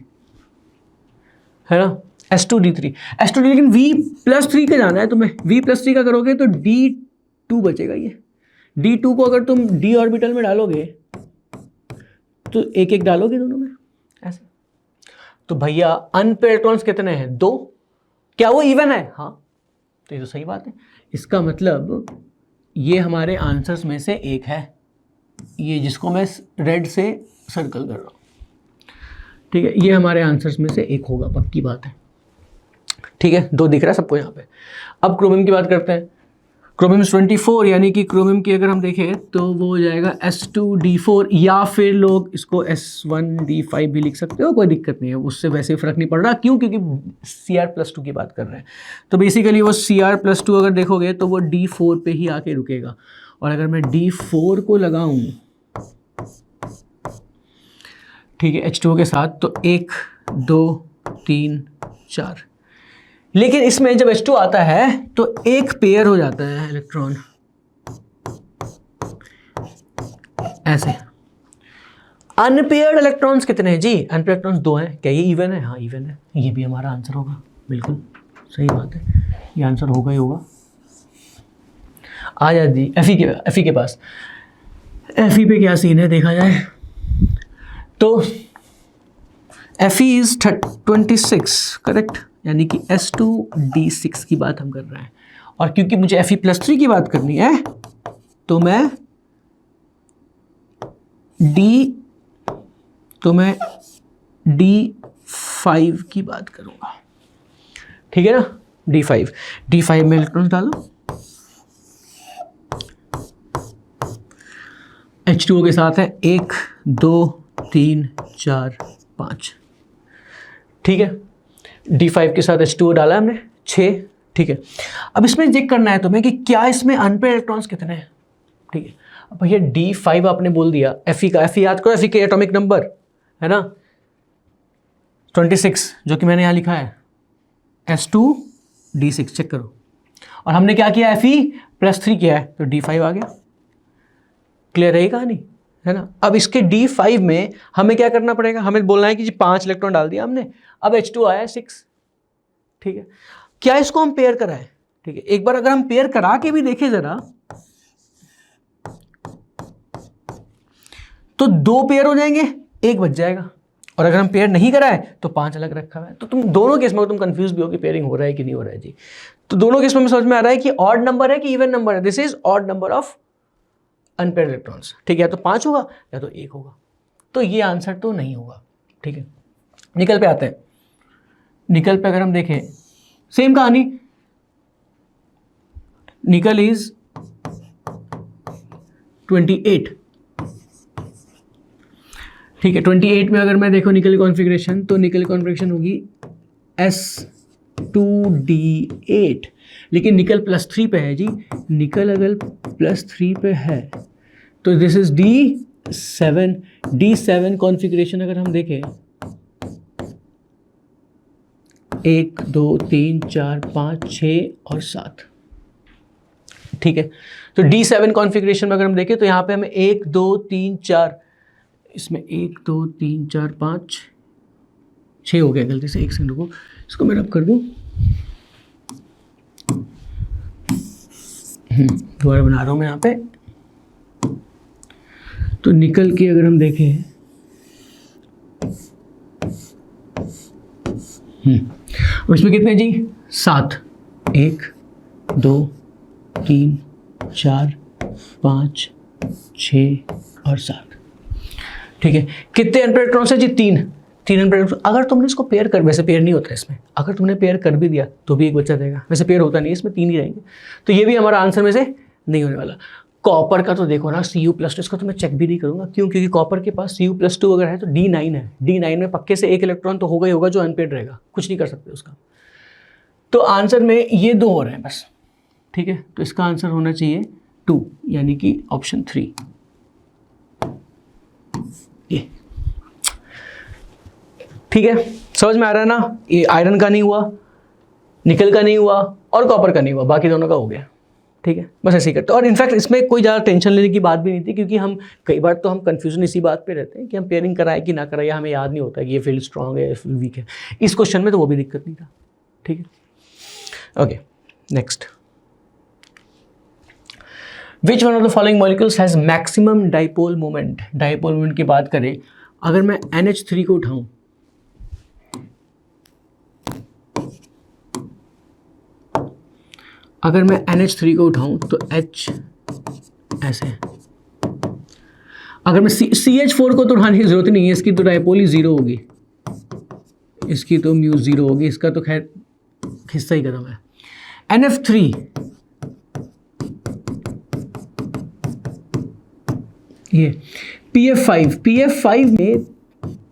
है ना, S2D3, लेकिन V+3 का जाना है तुम्हें। V+3 का करोगे तो D2 बचेगा। ये D2 को अगर तुम D ऑर्बिटल में डालोगे तो एक एक डालोगे दोनों में ऐसे। तो भैया अनपेयर इलेक्ट्रॉन्स कितने हैं? 2। क्या वो इवन है? हाँ, तो ये तो सही बात है। इसका मतलब ये हमारे आंसर्स में से एक है, ये जिसको मैं रेड से सर्कल कर रहा हूँ, ठीक है, ये हमारे आंसर्स में से एक होगा, पक्की बात है, ठीक है। 2 दिख रहा है सबको यहाँ पे। अब क्रोमियम की बात करते हैं। क्रोमियम 24, यानी कि क्रोमियम की अगर हम देखें तो वो हो जाएगा S2D4, या फिर लोग इसको S1D5 भी लिख सकते हो, कोई दिक्कत नहीं है, उससे वैसे फर्क नहीं पड़ रहा। क्यों? क्योंकि Cr+2 की बात कर रहे हैं। तो बेसिकली वो Cr+2 अगर देखोगे तो वो D4 पे ही आके रुकेगा। और अगर मैं D4 को लगाऊं, ठीक है, H2O के साथ, तो 1 2 3 4, लेकिन इसमें जब H2 आता है तो एक पेयर हो जाता है इलेक्ट्रॉन ऐसे। अनपेयर्ड इलेक्ट्रॉन्स कितने हैं जी? अनपेयर्ड इलेक्ट्रॉन्स 2 हैं। क्या ये इवन है? हाँ इवन है। ये भी हमारा आंसर होगा, बिल्कुल सही बात है, ये आंसर होगा ही होगा। आ जा जी एफी के पास। एफी पे क्या सीन है देखा जाए तो एफी इज 26, करेक्ट, यानी कि S2D6 की बात हम कर रहे हैं। और क्योंकि मुझे Fe+3 की बात करनी है तो मैं D5 की बात करूंगा, ठीक है ना। D5 में इलेक्ट्रॉन डालो, H2O के साथ है 1 2 3 4 5, ठीक है। D5 के साथ H2O डाला हमने 6, ठीक है। अब इसमें चेक करना है तुम्हें कि क्या इसमें अनपेयर इलेक्ट्रॉन्स कितने हैं, ठीक है। अब भैया D5 आपने बोल दिया, Fe का, Fe याद करो, Fe के एटॉमिक नंबर है ना 26, जो कि मैंने यहाँ लिखा है S2D6, चेक करो। और हमने क्या किया, Fe+3 किया है, तो D5 आ गया। क्लियर है कहानी, है ना। अब इसके D5 में हमें क्या करना पड़ेगा, हमें बोलना है कि जी 5 इलेक्ट्रॉन डाल दिया हमने, अब H2 आया 6, ठीक है। क्या इसको हम पेयर कराएं, ठीक है। एक बार अगर हम पेयर करा के भी देखें जरा, तो 2 पेयर हो जाएंगे, 1 बच जाएगा। और अगर हम पेयर नहीं कराए तो 5 अलग रखा हुआ है। तो तुम दोनों केस में तुम कंफ्यूज भी हो कि पेयरिंग हो रहा है कि नहीं हो रहा है जी। तो दोनों केस में समझ में आ रहा है कि ऑड नंबर है कि इवन नंबर है। This is odd number of unpaired electrons, ठीक है। या तो 5 होगा या तो 1 होगा, तो ये आंसर तो नहीं होगा, ठीक है। निकल पे आते हैं। निकल पे अगर हम देखें सेम कहानी, निकल इज 28, ठीक है। 28 में अगर मैं देखो निकल की कॉन्फ़िगरेशन, तो निकल की कॉन्फ़िगरेशन होगी S2D8, लेकिन निकल +3 पे है जी। निकल अगर +3 पे है तो दिस इज D7 कॉन्फ़िगरेशन अगर हम देखें 1 2 3 4 5 6 और 7, ठीक है। तो D7 कॉन्फ़िगरेशन में अगर हम देखें तो यहाँ पे हमें 1 2 3 4, इसमें 1 2 3 4 5 6 हो गया, गलती से 1 सेकंड रुको, इसको मैं रब कर दूँ, दोबारा बना रहा हूँ मैं यहाँ पे। तो निकल के अगर हम देखें इसमें कितने जी, 7, 1 2 3 4 5 6 और 7, ठीक है। कितने अनपेयर्ड इलेक्ट्रॉन्स है जी, 3 अनपेयर्ड इलेक्ट्रॉन। अगर तुमने इसको पेयर कर, वैसे पेयर नहीं होता इसमें, अगर तुमने पेयर कर भी दिया तो भी 1 बच्चा रहेगा, वैसे पेयर होता नहीं है, इसमें 3 ही रहेंगे। तो ये भी हमारा आंसर में से नहीं होने वाला। कॉपर का तो देखो ना Cu+2, इसका तो मैं चेक भी नहीं करूंगा, क्यों? क्योंकि कॉपर के पास Cu+2 अगर है तो D9 है, D9 में पक्के से 1 इलेक्ट्रॉन तो होगा ही होगा जो अनपेयर्ड रहेगा, कुछ नहीं कर सकते उसका। तो आंसर में ये 2 हो रहे हैं बस, ठीक है। तो इसका आंसर होना चाहिए 2, यानी कि ऑप्शन 3 ये। ठीक है, समझ में आ रहा है ना? ये आयरन का नहीं हुआ, निकल का नहीं हुआ और कॉपर का नहीं हुआ, बाकी दोनों का हो गया। ठीक है, बस ऐसे ही करते। और इनफैक्ट इसमें कोई ज़्यादा टेंशन लेने की बात भी नहीं थी, क्योंकि हम कई बार तो हम कंफ्यूजन इसी बात पे रहते हैं कि हम पेयरिंग कराए कि ना कराए, हमें याद नहीं होता है कि ये फील्ड स्ट्रॉन्ग है या फील्ड वीक है। इस क्वेश्चन में तो वो भी दिक्कत नहीं था। ठीक है, okay next. Which one of the following molecules has maximum dipole moment? Dipole moment की बात करें, अगर मैं NH3 को उठाऊं, अगर मैं NH3 को उठाऊं तो H ऐसे, अगर मैं CH4 को तो उठाने की जरूरत नहीं है, इसकी तो डाइपोल ही 0 होगी, इसकी तो म्यू 0 होगी, इसका तो खैर हिस्सा ही खत्म है। NF3 ये PF5 में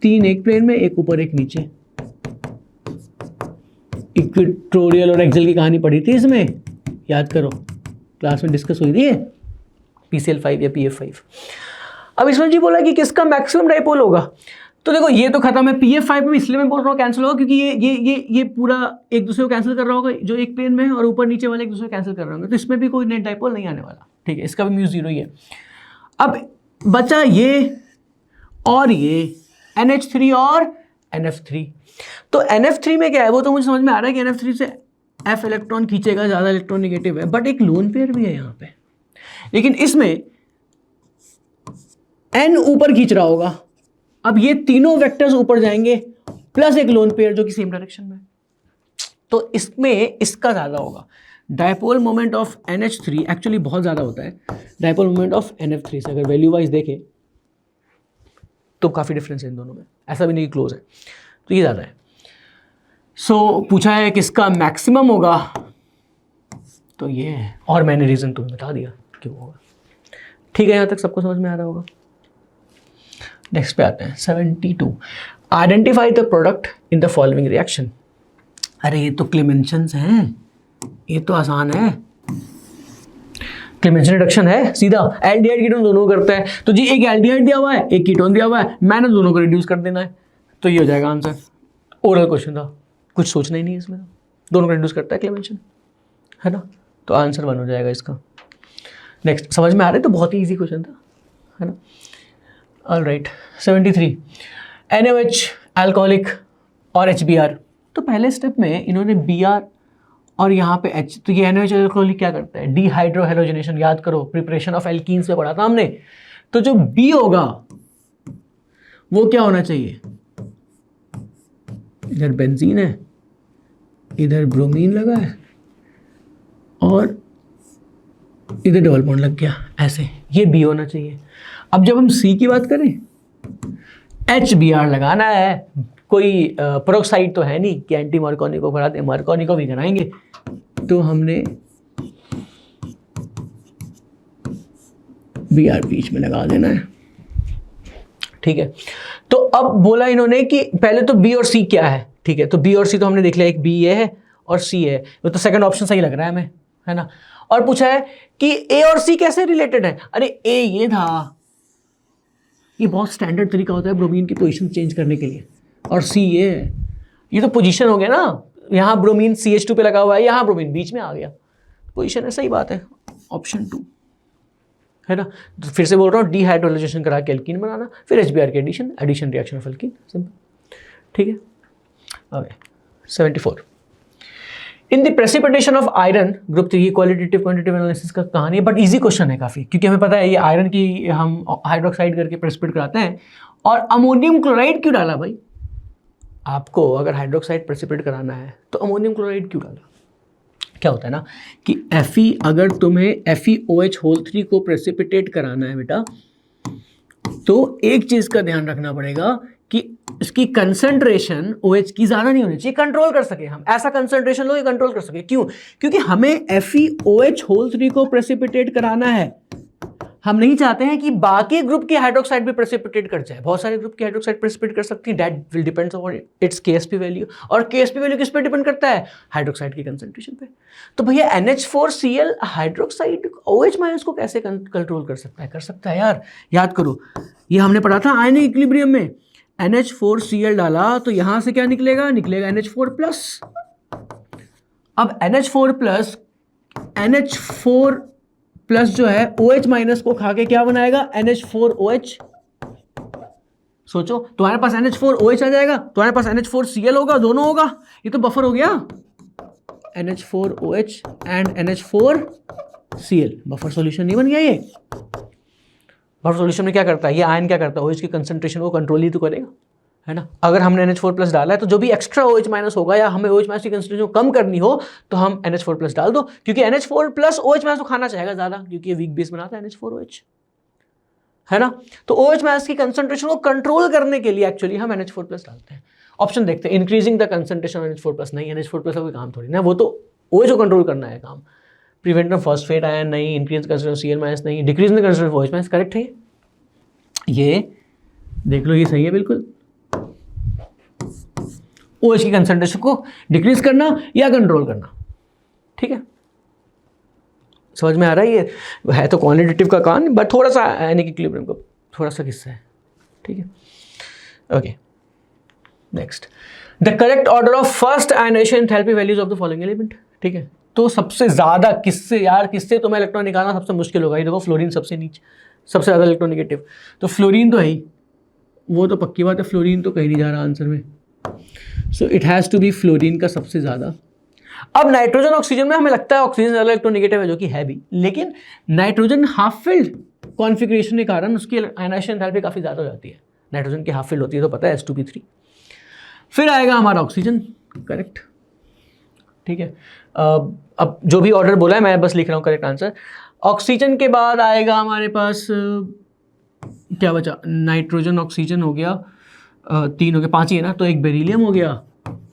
3 एक प्लेन में, एक ऊपर एक नीचे। इक्वेटोरियल और एक्सियल की कहानी पढ़ी थी इसमें, याद करो, क्लास में डिस्कस हुई थी ये, PCL5 या PF5। अब इसमें जी बोला कि किसका मैक्सिमम डाइपोल होगा, तो देखो ये तो खत्म है। PF5 में इसलिए मैं बोल रहा हूँ कैंसिल होगा क्योंकि ये पूरा एक दूसरे को कैंसिल कर रहा होगा, जो एक प्लेन में है, और ऊपर नीचे वाले एक दूसरे को कैंसिल कर रहे होंगे, तो इसमें भी कोई नेट डाइपोल नहीं आने वाला। ठीक है, इसका भी म्यू 0 ही है। अब बचा ये और ये NH3 और NF3। तो NF3 में क्या है, वो तो मुझे समझ में आ रहा है कि NF3 से F इलेक्ट्रॉन खींचेगा, ज़्यादा इलेक्ट्रॉन नेगेटिव है, बट एक लोन पेयर भी है यहाँ पे, लेकिन इसमें N ऊपर खींच रहा होगा। अब ये तीनों वेक्टर्स ऊपर जाएंगे प्लस एक लोन पेयर जो कि सेम डायरेक्शन में, तो इसमें इसका ज़्यादा होगा। Dipole moment of NH3 actually बहुत ज़्यादा होता है डायपोल मोमेंट ऑफ NF3 से। अगर वैल्यू वाइज देखें तो काफ़ी डिफरेंस है इन दोनों में, ऐसा भी नहीं क्लोज है, तो ये ज़्यादा है। सो पूछा है किसका मैक्सिमम होगा, तो ये है, और मैंने रीज़न तुम्हें बता दिया क्यों होगा। ठीक है, यहाँ तक सबको समझ में आ रहा होगा। नेक्स्ट पे आते हैं 72। Identify the product in the following reaction. अरे ये तो क्लेमेंशंस हैं, ये तो आसान है, क्लेमेंशन रिडक्शन है सीधा। एल्डिहाइड कीटोन दोनों करता है, तो जी एक एल्डिहाइड दिया हुआ है, एक कीटोन दिया हुआ है, मैंने दोनों को रिड्यूस कर देना है, तो ये हो जाएगा आंसर। ओरल क्वेश्चन था, कुछ सोचना ही नहीं इसमें, दोनों को रिड्यूस करता है क्लेमेंशन, है ना, तो आंसर 1 हो जाएगा इसका। नेक्स्ट, समझ में आ रहा है, तो बहुत ही ईजी क्वेश्चन था, है ना। ऑलराइट, 73। NaOH अल्कोहलिक और HBr। तो पहले स्टेप में इन्होंने Br और यहाँ पे H, तो ये NaOH अल्कोहलिक क्या करता है, डिहाइड्रोहेलोजिनेशन। याद करो, प्रिपरेशन ऑफ एल्कीन्स में पढ़ा था हमने। तो जो B होगा वो क्या होना चाहिए, इधर बेंजीन है, इधर ब्रोमीन लगा है, और इधर डबल बॉन्ड लग गया, ऐसे, ये B होना चाहिए। अब जब हम C की बात करें, HBr लगाना है, कोई पेरोक्साइड तो है नहीं कि एंटी मार्कोनी को बढ़ाते, मार्कोनी को भी कराएंगे, तो हमने Br बीच में लगा देना है। ठीक है, तो अब बोला इन्होंने कि पहले तो B और C क्या है। ठीक है, तो B और C तो हमने देख लिया, एक B ये है और C है, तो सेकंड ऑप्शन सही लग रहा है हमें, है ना। और पूछा है कि A और C कैसे रिलेटेड है। अरे A ये था, ये बहुत स्टैंडर्ड तरीका होता है ब्रोमीन की पोजीशन चेंज करने के लिए, और C ये है, ये तो पोजीशन हो गया ना, यहाँ ब्रोमीन CH2 पे लगा हुआ है, यहाँ ब्रोमीन बीच में आ गया, पोजीशन है, सही बात है, ऑप्शन 2 है ना। तो फिर से बोल रहा हूँ, डिहाइड्रोलाइजेशन करा के एल्कीन बनाना, फिर HBr के addition reaction of alkene, simple. ठीक है, okay. 74। In the precipitation of iron group 3, qualitative quantitative analysis का कहानी है, बट इजी क्वेश्चन है काफ़ी, क्योंकि हमें पता है ये आयरन की हम हाइड्रोक्साइड करके प्रेसिपिटेट कराते हैं। और अमोनियम क्लोराइड क्यों डाला भाई, आपको अगर हाइड्रोक्साइड प्रेसिपिटेट कराना है तो अमोनियम क्लोराइड क्यों डाला। क्या होता है ना कि Fe, अगर तुम्हें FeOH3 को प्रेसिपिटेट कराना है बेटा, तो एक चीज़ का ध्यान रखना पड़ेगा कि इसकी कंसंट्रेशन OH की ज़्यादा नहीं होनी चाहिए, कंट्रोल कर सके हम, ऐसा कंसंट्रेशन लो ये कंट्रोल कर सके। क्यों, क्योंकि हमें FeOH3 को प्रेसिपिटेट कराना है, हम नहीं चाहते हैं कि बाकी ग्रुप की हाइड्रोक्साइड भी प्रेसिपिटेट कर जाए। बहुत सारे ग्रुप की हाइड्रोक्साइड प्रेसिपिटेट कर सकती है, that will depends on it's KSP value, और KSP वैल्यू किस पे डिपेंड करता है, हाइड्रोक्साइड की कंसंट्रेशन पे। तो भैया NH4Cl हाइड्रोक्साइड OH माइनस को कैसे कंट्रोल कर सकता है, कर सकता है यार। याद करो, ये हमने पढ़ा था आयनिक इक्विलिब्रियम में, NH4Cl डाला तो यहां से क्या निकलेगा, निकलेगा NH4 प्लस। अब NH4 प्लस जो है OH माइनस को खा के क्या बनाएगा, NH4OH। सोचो, तुम्हारे पास NH4OH आ जाएगा, तुम्हारे पास NH4Cl होगा, दोनों होगा, ये तो बफर हो गया। NH4OH and NH4Cl, buffer solution नहीं बन गया ये। बफर सॉल्यूशन में क्या करता है, ये आयन क्या करता है, OH की कंसंट्रेशन को कंट्रोल ही तो करेगा, है ना। अगर हमने NH4 प्लस डाला है तो जो भी एक्स्ट्रा OH माइनस होगा या हमें OH माइनस की कंसंट्रेशन को कम करनी हो तो हम NH4 प्लस डाल दो, क्योंकि NH4 प्लस OH माइनस को खाना चाहेगा ज्यादा, क्योंकि ये वीक बेस बनाता है NH4OH, है ना। तो OH माइनस की कंसंट्रेशन को कंट्रोल करने के लिए एक्चुअली हम NH4 प्लस डालते हैं। ऑप्शन देखते हैं, increasing the concentration of NH4 plus, नहीं, NH4 प्लस का कोई काम थोड़ी ना, वो तो OH को कंट्रोल करना है काम। प्रिवेंट फॉस्फेट आयन नहीं, इंक्रीज कंसंट्रेशन Cl माइनस नहीं, decrease the concentration OH minus, correct है ये देख लो, ये सही है बिल्कुल। OH की कंसंट्रेशन को डिक्रीज करना या कंट्रोल करना, ठीक है, समझ में आ रहा है। ये है तो क्वांटिटेटिव का काम, बट थोड़ा सा आयनिक इक्विलिब्रियम का थोड़ा सा किस्सा है, ठीक है। Okay, next, the correct order of first ionization enthalpy values of the following element, ठीक है। तो सबसे ज्यादा किससे यार, किससे तुम्हें इलेक्ट्रॉन निकालना सबसे मुश्किल होगा। ये देखो, फ्लोरीन सबसे नीचे, सबसे ज्यादा इलेक्ट्रोनेगेटिव, तो फ्लोरीन तो है ही, वो तो पक्की बात है, फ्लोरीन तो कहीं नहीं जा रहा आंसर में, so it has to be fluorine का सबसे ज़्यादा। अब नाइट्रोजन ऑक्सीजन में हमें लगता है ऑक्सीजन ज़्यादा इलेक्ट्रोनेगेटिव है, जो कि है भी, लेकिन नाइट्रोजन हाफ फिल्ड कॉन्फ़िगरेशन के कारण उसकी आयनाइजेशन एंथैल्पी काफ़ी ज़्यादा हो जाती है। नाइट्रोजन की हाफ फिल्ड होती है तो पता है, H2P3। फिर आएगा हमारा ऑक्सीजन, करेक्ट, ठीक है। अब जो भी ऑर्डर बोला है मैं बस लिख रहा हूँ करेक्ट आंसर। ऑक्सीजन के बाद आएगा हमारे पास क्या बचा, नाइट्रोजन, ऑक्सीजन हो गया, 3 हो गया, 5 ही है ना, तो एक बेरिलियम हो गया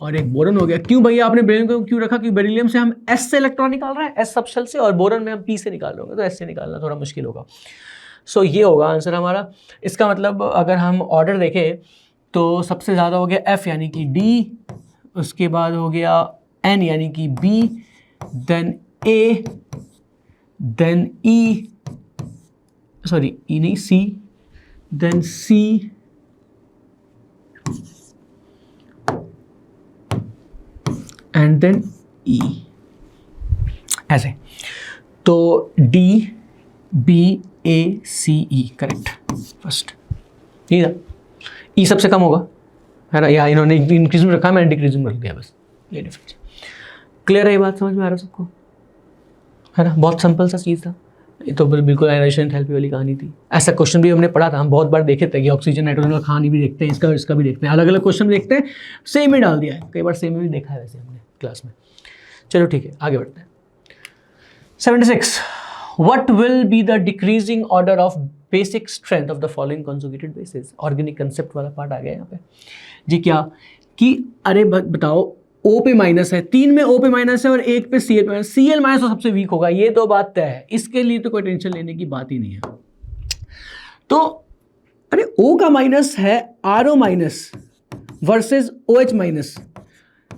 और एक बोरन हो गया। क्यों भैया आपने बेरिलियम को क्यों रखा, कि बेरिलियम से हम S से इलेक्ट्रॉन निकाल रहे हैं, S सबशेल से, और बोरन में हम P से निकाल रहे होंगे, तो S से निकालना थोड़ा मुश्किल होगा। सो ये होगा आंसर हमारा। इसका मतलब अगर हम ऑर्डर देखें तो सबसे ज़्यादा हो गया F यानी कि D, उसके बाद हो गया N यानी कि B, then A, then E, sorry E नहीं C, then C, and then E, ऐसे। तो D, B, A, C, E, correct, first ये था। E सबसे कम होगा, है ना, या इन्होंने इंक्रीज में रखा, मैंने डिक्रीज में रख दिया, बस ये डिफरेंस। क्लियर है ये बात, समझ में आ रहा है सबको, है ना, बहुत सिंपल सा चीज़ था। ये तो बिल्कुल आयनाइजेशन एंथैल्पी वाली कहानी थी। ऐसा क्वेश्चन भी हमने पढ़ा था, हम बहुत बार देखे थे कि ऑक्सीजन नाइट्रोजन का कहानी भी देखते हैं, इसका भी देखते हैं, अलग अलग क्वेश्चन देखते हैं, सेम ही डाल दिया है, कई बार सेम ही देखा है वैसे हमने क्लास में। चलो ठीक है, आगे बढ़ते हैं। 76, what will be the decreasing order of basic strength of the following conjugated basis. Organic concept वाला पार्ट आ गया यहाँ पे जी। क्या कि अरे बताओ, O पे माइनस है, 3 में O पे माइनस है और 1 पे Cl माइनस, Cl माइनस तो सबसे वीक होगा, ये तो बात तय है, इसके लिए तो कोई टेंशन लेने की बात ही नहीं है। तो अरे O का माइनस है RO minus versus OH minus,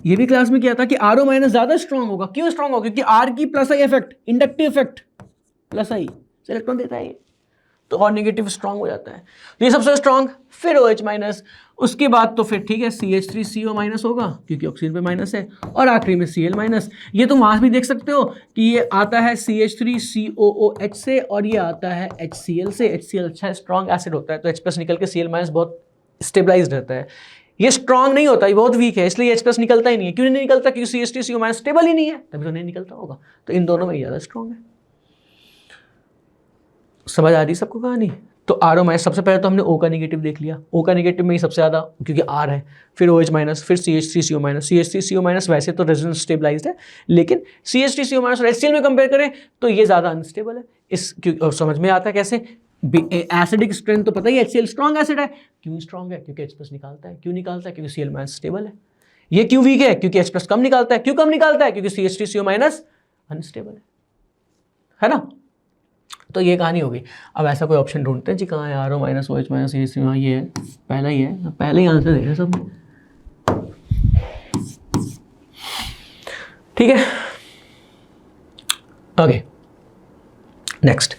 ये भी क्लास में किया था कि RO माइनस ज्यादा स्ट्रांग होगा। क्यों स्ट्रांग होगा, क्योंकि R की plus I effect, inductive effect, plus I से इलेक्ट्रॉन देता है, तो और नेगेटिव स्ट्रांग हो जाता है, तो ये सबसे स्ट्रांग। फिर OH माइनस, उसके बाद तो फिर ठीक है CH3CO माइनस होगा क्योंकि ऑक्सीजन पे माइनस है, और आखिरी में Cl माइनस। ये तो वहां भी देख सकते हो कि ये आता है CH3COOH से और ये आता है HCl से। HCl अच्छा है, स्ट्रांग एसिड होता है, तो H+ निकल के Cl माइनस बहुत स्टेबलाइज्ड रहता है। ये स्ट्रांग नहीं होता, ये बहुत वीक है, इसलिए H+ निकलता ही नहीं है। क्यों नहीं निकलता, क्योंकि CH3CO माइनस स्टेबल ही नहीं है, तभी तो नहीं निकलता होगा। तो इन दोनों में ज़्यादा स्ट्रांग है। समझ आ रही सबको कहानी। तो RO माइनस, सबसे पहले तो हमने O का नेगेटिव देख लिया, O का नेगेटिव में ही सबसे ज़्यादा क्योंकि R है, फिर OH माइनस, फिर CH3CO माइनस। CH3CO माइनस वैसे तो रेजोनेंस स्टेबलाइज्ड है, लेकिन CH3CO माइनस और HCl में कंपेयर करें तो ये ज़्यादा अनस्टेबल है। इस समझ में आता है कैसे, एसिडिक स्ट्रेंथ तो पता ही है, HCl स्ट्रॉन्ग एसिड है। क्यों स्ट्रॉन्ग है, क्योंकि H+ निकालता है। क्यों निकालता है, क्योंकि Cl माइनस स्टेबल है। ये क्यों वीक है, क्योंकि H+ कम निकालता है। क्यों कम निकालता है, क्योंकि CH3CO माइनस अनस्टेबल है ना। तो ये कहानी हो गई। अब ऐसा कोई ऑप्शन ढूंढते हैं जी, कहाँ है RO माइनस OH माइनस, ये है, पहला ही है, पहले ही आंसर दे रहे सब, ठीक है। Okay, next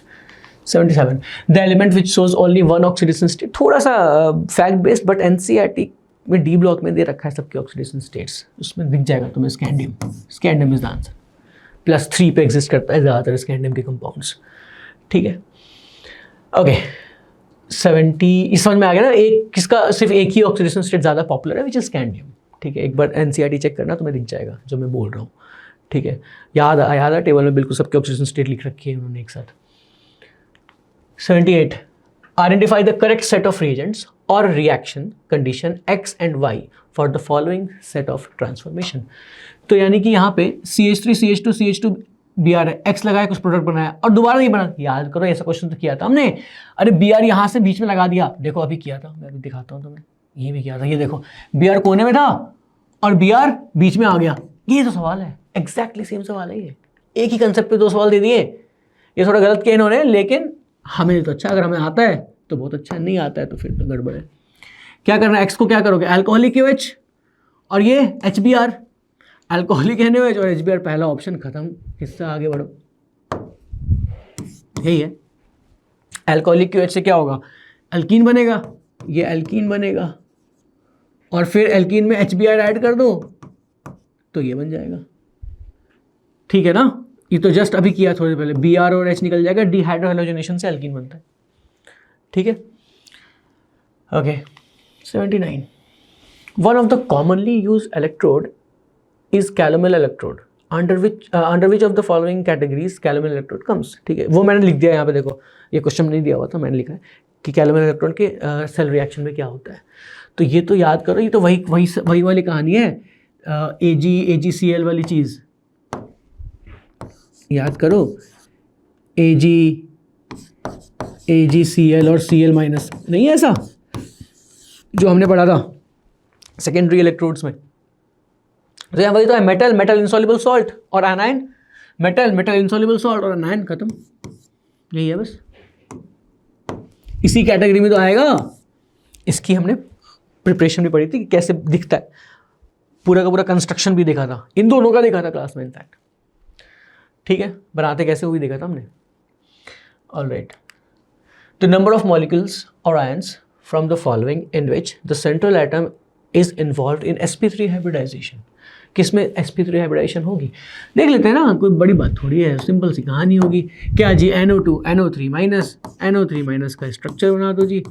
77 the element which shows only one oxidation state, थोड़ा सा फैक्ट बेस्ड बट एनसीईआरटी में डी ब्लॉक में दे रखा है सबके ऑक्सीडेशन स्टेट्स, उसमें दिख जाएगा तुम्हें scandium, scandium is the answer. +3 पे एग्जिस्ट करता है ज़्यादातर स्कैंडियम के कंपाउंड्स, ठीक है। ओके 70 इस समझ में आ गया ना, एक किसका सिर्फ एक ही ऑक्सीडेशन स्टेट ज़्यादा पॉपुलर है विच इज स्कैंडियम, ठीक है। एक बार एनसीईआरटी चेक करना तुम्हें दिख जाएगा जो मैं बोल रहा हूँ, ठीक है। याद है टेबल में बिल्कुल सबके ऑक्सीडेशन स्टेट लिख रखी है उन्होंने एक साथ। 78 identify the correct set of reagents और reaction condition X and Y for the following set of transformation. तो यानी कि यहाँ पे CH3 CH2 CH2 Br है, X लगाया कुछ प्रोडक्ट बनाया और दोबारा नहीं बना, याद करो ऐसा क्वेश्चन तो किया था हमने। अरे Br यहाँ से बीच में लगा दिया, देखो अभी किया था, मैं अभी दिखाता हूँ तुम्हें, ये भी किया था, ये देखो Br कोने में था और Br बीच में आ गया, ये तो सवाल है, एग्जैक्टली सेम सवाल है ये, एक ही कंसेप्ट पे 2 सवाल दे दिए। ये थोड़ा गलत किया इन्होंने, लेकिन हमें तो अच्छा, अगर हमें आता है तो बहुत अच्छा, नहीं आता है तो फिर तो गड़बड़ है। क्या करना है, X को क्या करोगे, अल्कोहलिक OH और ये HBr, अल्कोहलिक NaOH और HBr, पहला ऑप्शन खत्म, किससे आगे बढ़ो, यही है। अल्कोहलिक OH से क्या होगा, अल्कीन बनेगा, ये अल्कीन बनेगा और फिर अल्कीन में HBr ऐड कर दो तो ये बन जाएगा, ठीक है ना। ये तो जस्ट अभी किया थोड़ी पहले, Br और H निकल जाएगा, डिहाइड्रोहेलोजनेशन से अल्कीन बनता है, ठीक है। Okay 79 one of the commonly use electrode is calomel electrode under which of the following categories calomel electrode comes, ठीक है। वो मैंने लिख दिया यहाँ पे, देखो ये क्वेश्चन नहीं दिया हुआ था, मैंने लिखा है कि कैलोमल इलेक्ट्रोड के सेल रिएक्शन में क्या होता है। तो ये तो याद करो, ये तो वही वाली कहानी है, AgCl वाली चीज़ याद करो, AgCl और Cl माइनस, नहीं है ऐसा जो हमने पढ़ा था सेकेंडरी इलेक्ट्रोड्स में। तो यहाँ वही तो है, मेटल इंसॉल्युबल सॉल्ट और एनायन, मेटल इंसॉल्युबल सॉल्ट और एनायन, खत्म, यही है बस। इसी कैटेगरी में तो आएगा, इसकी हमने प्रिपरेशन भी पढ़ी थी कि कैसे दिखता है, पूरा का पूरा कंस्ट्रक्शन भी देखा था, इन दोनों का देखा था क्लास में इनफैक्ट, ठीक है। बनाते कैसे वो भी देखा था हमने। Alright, the number of molecules और ions from the following in which the central atom is involved in sp3 hybridization, किसमें sp3 हाइब्रिडाइजेशन होगी, देख लेते हैं ना, कोई बड़ी बात थोड़ी है, सिंपल सी कहानी होगी। क्या जी, NO2 NO3 माइनस का स्ट्रक्चर बना दो जी,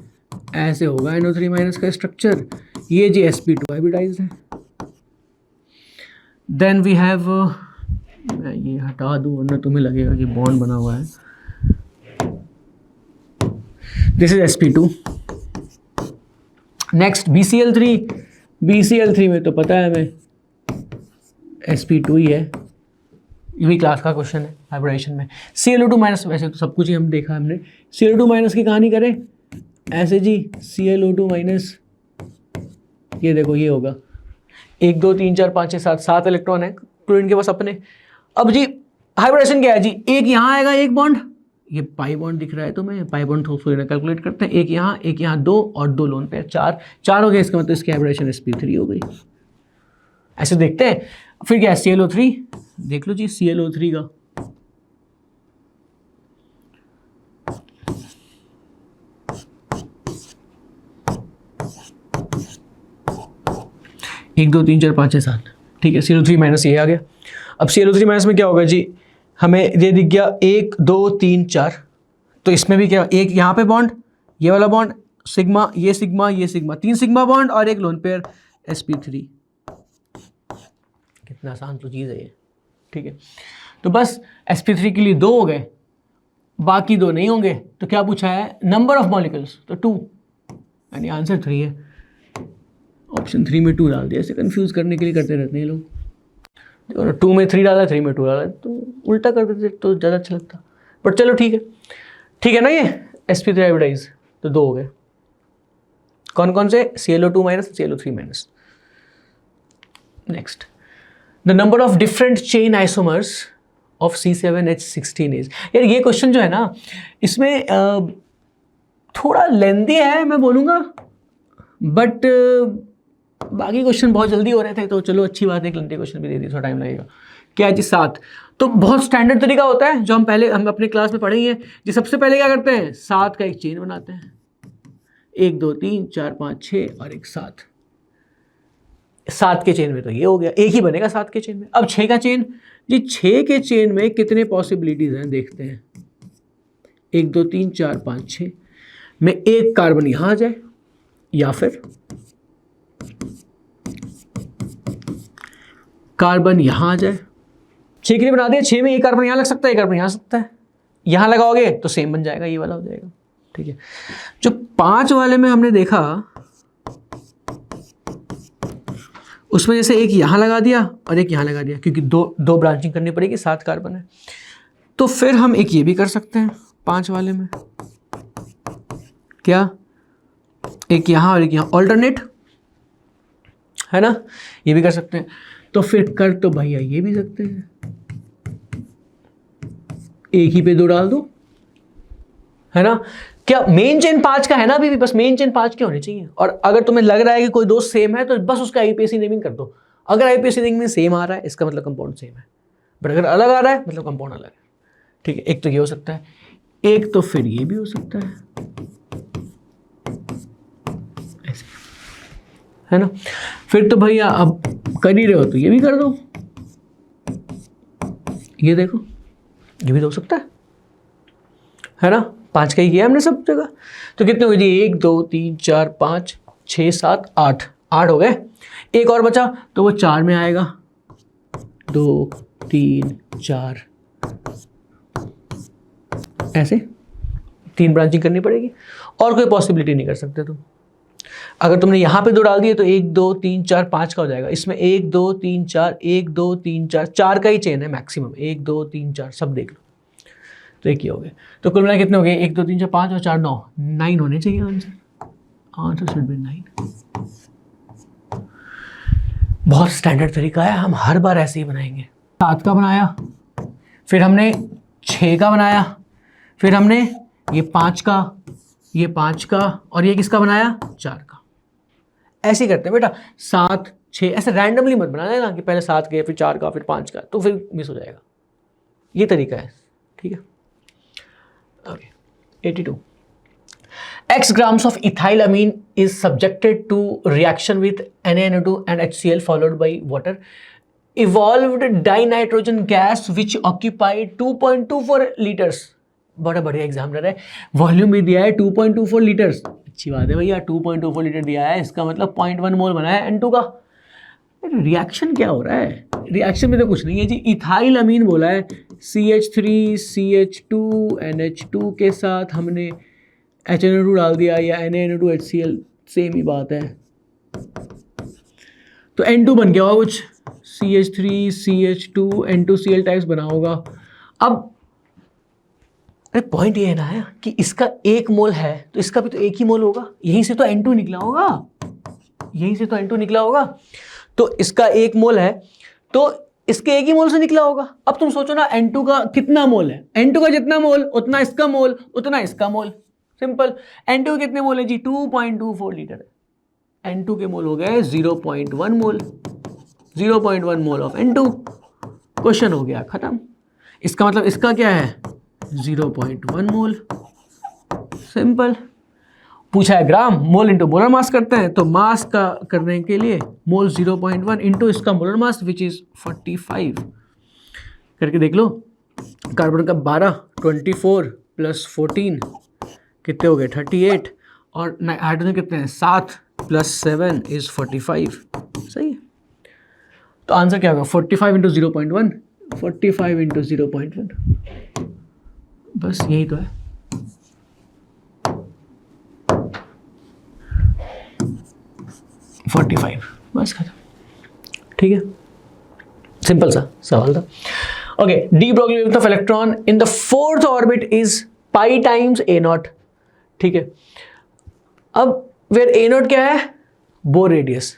ऐसे होगा NO3 माइनस का स्ट्रक्चर, ये जी sp2 हाइब्रिडाइज है। देन वी हैव, मैं ये हटा दूँ वरना तुम्हें लगेगा कि बॉन्ड बना हुआ है, this is sp2। Next BCl3 में तो पता है हमें sp2 ही है, ये भी क्लास का क्वेश्चन है हाइब्रिडाइजेशन में। Cl2 माइनस, वैसे तो सब कुछ ही हम देखा हमने, Cl2 माइनस की कहानी करें ऐसे जी, Cl2 माइनस, ये देखो ये होगा 1 2 3 4 5 6 7 इलेक्ट्रॉन है क्लोरीन के पास अपने। अब जी हाइब्रिडेशन क्या है जी, एक यहाँ आएगा एक बॉन्ड, ये पाई बॉन्ड दिख रहा है तो मैं पाई बॉन्ड थोड़ा कैलकुलेट करते हैं, एक यहाँ 2 और 2 लोन पे 4 हो गया, इसका मतलब इसकी हाइब्रिडेशन sp3 हो गई। ऐसे देखते हैं, फिर क्या ClO3, देख लो जी ClO3 का, एक 2 3 4 5 6 7, ठीक है। ClO3 माइनस ये आ गया। अब ClO3 माइनस में क्या होगा जी, हमें ये दिख गया 1 2 3 4, तो इसमें भी क्या, एक यहाँ पे बॉन्ड, ये वाला बॉन्ड, सिग्मा, ये सिग्मा, ये सिग्मा, 3 सिग्मा बॉन्ड और एक लोन पेयर sp3। कितना आसान तो चीज़ है ये, ठीक है। तो बस sp3 के लिए 2 हो गए, बाकी 2 नहीं होंगे, तो क्या पूछा है, नंबर ऑफ मॉलिक्यूल्स, तो 2, यानी आंसर 3 है। ऑप्शन 3 में 2 डाल दिया, ऐसे कंफ्यूज करने के लिए करते रहते हैं ये लोग, देखो ना, 2 में 3 डाला, 3 में 2 डाला, तो उल्टा कर देते तो ज़्यादा अच्छा लगता, बट चलो ठीक है ना। ये sp3 हाइब्रिडाइज तो 2 हो गए, कौन कौन से, ClO2 minus, ClO3 minus. Next, the number of different chain isomers of C7H16 is, यार ये क्वेश्चन जो है ना, इसमें थोड़ा लेंदी है मैं बोलूँगा, बट बाकी क्वेश्चन बहुत जल्दी हो रहे थे, तो चलो अच्छी बात है, एक लंबे क्वेश्चन भी दे दी, थोड़ा टाइम लगेगा। क्या है जी 7। तो बहुत स्टैंडर्ड तरीका होता है जो हम अपने क्लास में पढ़े ही हैं जी। सबसे पहले क्या करते हैं, 7 का एक चेन बनाते हैं, 1 2 3 4 5 6 और एक 7। 7 के चेन में तो ये हो गया, एक ही बनेगा 7 के चेन में। अब 6 का चेन जी, 6 के चेन में कितने पॉसिबिलिटीज हैं देखते हैं। 1 2 3 4 5 6 में एक कार्बन यहां आ जाए, या फिर कार्बन यहां आ जाए। 6 के लिए बना दिया, 6 में एक कार्बन यहां लग सकता है, एक कार्बन यहां सकता है, यहां लगाओगे तो सेम बन जाएगा, ये वाला हो जाएगा। ठीक है, जो 5 वाले में हमने देखा उसमें जैसे एक यहां लगा दिया और एक यहां लगा दिया, क्योंकि दो ब्रांचिंग करनी पड़ेगी, 7 कार्बन है। तो फिर हम एक ये भी कर सकते हैं 5 वाले में, क्या, एक यहां और एक यहां, ऑल्टरनेट, है ना, ये भी कर सकते हैं। तो फिर कर तो भैया ये भी सकते हैं, एक ही पे 2 डाल दो, है ना। क्या मेन चेन 5 का है ना, अभी भी बस मेन चेन 5 के होने चाहिए। और अगर तुम्हें लग रहा है कि कोई दोस्त सेम है तो बस उसका आईपीएसी नेमिंग कर दो। अगर आईपीएसी नेमिंग में सेम आ रहा है इसका मतलब कंपाउंड सेम है, बट अगर अलग आ रहा है मतलब कंपाउंड अलग है। ठीक है, एक तो ये हो सकता है, एक तो फिर ये भी हो सकता है, ऐसे, है ना। फिर तो भैया अब कर ही रहे हो तो ये भी कर दो, ये देखो ये भी तो हो सकता है ना। 5 का ही किया हमने सब जगह। तो कितने हुए जी, 1 2 3 4 5 6 7 8, 8 हो गए। एक और बचा तो वो 4 में आएगा, 2 3 4, ऐसे 3 ब्रांचिंग करनी पड़ेगी, और कोई पॉसिबिलिटी नहीं कर सकते तुम। अगर तुमने यहाँ पे 2 डाल दिए तो 1 2 3 4 5 का हो जाएगा। इसमें 1 2 3 4 1 2 3 4 4 का ही चेन है मैक्सिमम, 1 2 3 4 सब देख लो, तो एक ही हो गए। तो कुल मिला कितने हो गए, 1 2 3 4 5 और 4 9, 9 होने चाहिए आंसर। Answer should be 9। बहुत स्टैंडर्ड तरीका है, हम हर बार ऐसे ही बनाएंगे। 7 का बनाया, फिर हमने 6 का बनाया, फिर हमने ये 5 का, ये 5 का, और ये किसका बनाया, 4 का। ऐसे ही करते हैं बेटा, 7 6 ऐसे रैंडमली मत बना देना कि पहले 7 के फिर 4 का फिर 5 का, तो फिर मिस हो जाएगा। ये तरीका है, ठीक है। Okay. 82. X grams of ethylamine is subjected to reaction with NaNO2 and HCl followed by water. Evolved dinitrogen gas which occupied 2.24 liters. बड़ा बढ़िया एग्जामिनर है, वॉल्यूम भी दिया है 2.24 लीटर्स। अच्छी बात है भैया, 2.24 लीटर दिया है, इसका मतलब 0.1 मोल बना है N2 का। रिएक्शन क्या हो रहा है, रिएक्शन में तो कुछ नहीं है जी। इथाइल अमीन बोला है, CH3CH2 NH2 के साथ हमने HNO2 डाल दिया, या NaNO2 HCl, सेम ही बात है। तो N2 बन गया होगा कुछ, CH3CH2 N2Cl टाइप्स बना होगा। अब अरे पॉइंट ये है ना कि इसका 1 मोल है तो इसका भी तो 1 ही मोल होगा, यहीं से तो N2 निकला होगा, यहीं से तो N2 निकला होगा। तो इसका 1 मोल है तो इसके 1 ही मोल से निकला होगा। अब तुम सोचो ना N2 का कितना मोल है, N2 का जितना मोल उतना इसका मोल उतना इसका मोल, सिंपल। N2 कितने मोल है जी, 2.24 लीटर है। N2 के मोल हो गए 0.1 मोल, 0.1 मोल ऑफ N2। क्वेश्चन हो गया खत्म। इसका मतलब इसका क्या है, 0.1 मोल, सिंपल। पूछा है ग्राम, मोल इंटू मोलर मास करते हैं, तो मास का करने के लिए मोल 0.1 इंटू इसका मोलर मास विच इज 45 करके देख लो। कार्बन का 12, 24 प्लस 14 कितने हो गए, 38, और हाइड्रोजन कितने हैं, 7 प्लस 7 इज 45, सही है। तो आंसर क्या होगा, 45 इंटू 0.1, 45 इंटू 0.1, बस यही तो है। बस खत्म, ठीक है, सिंपल सा सवाल था। Okay, de Broglie of electron in the 4th orbit is pi times A0, ठीक है। अब वेयर A0 क्या है, बोर रेडियस,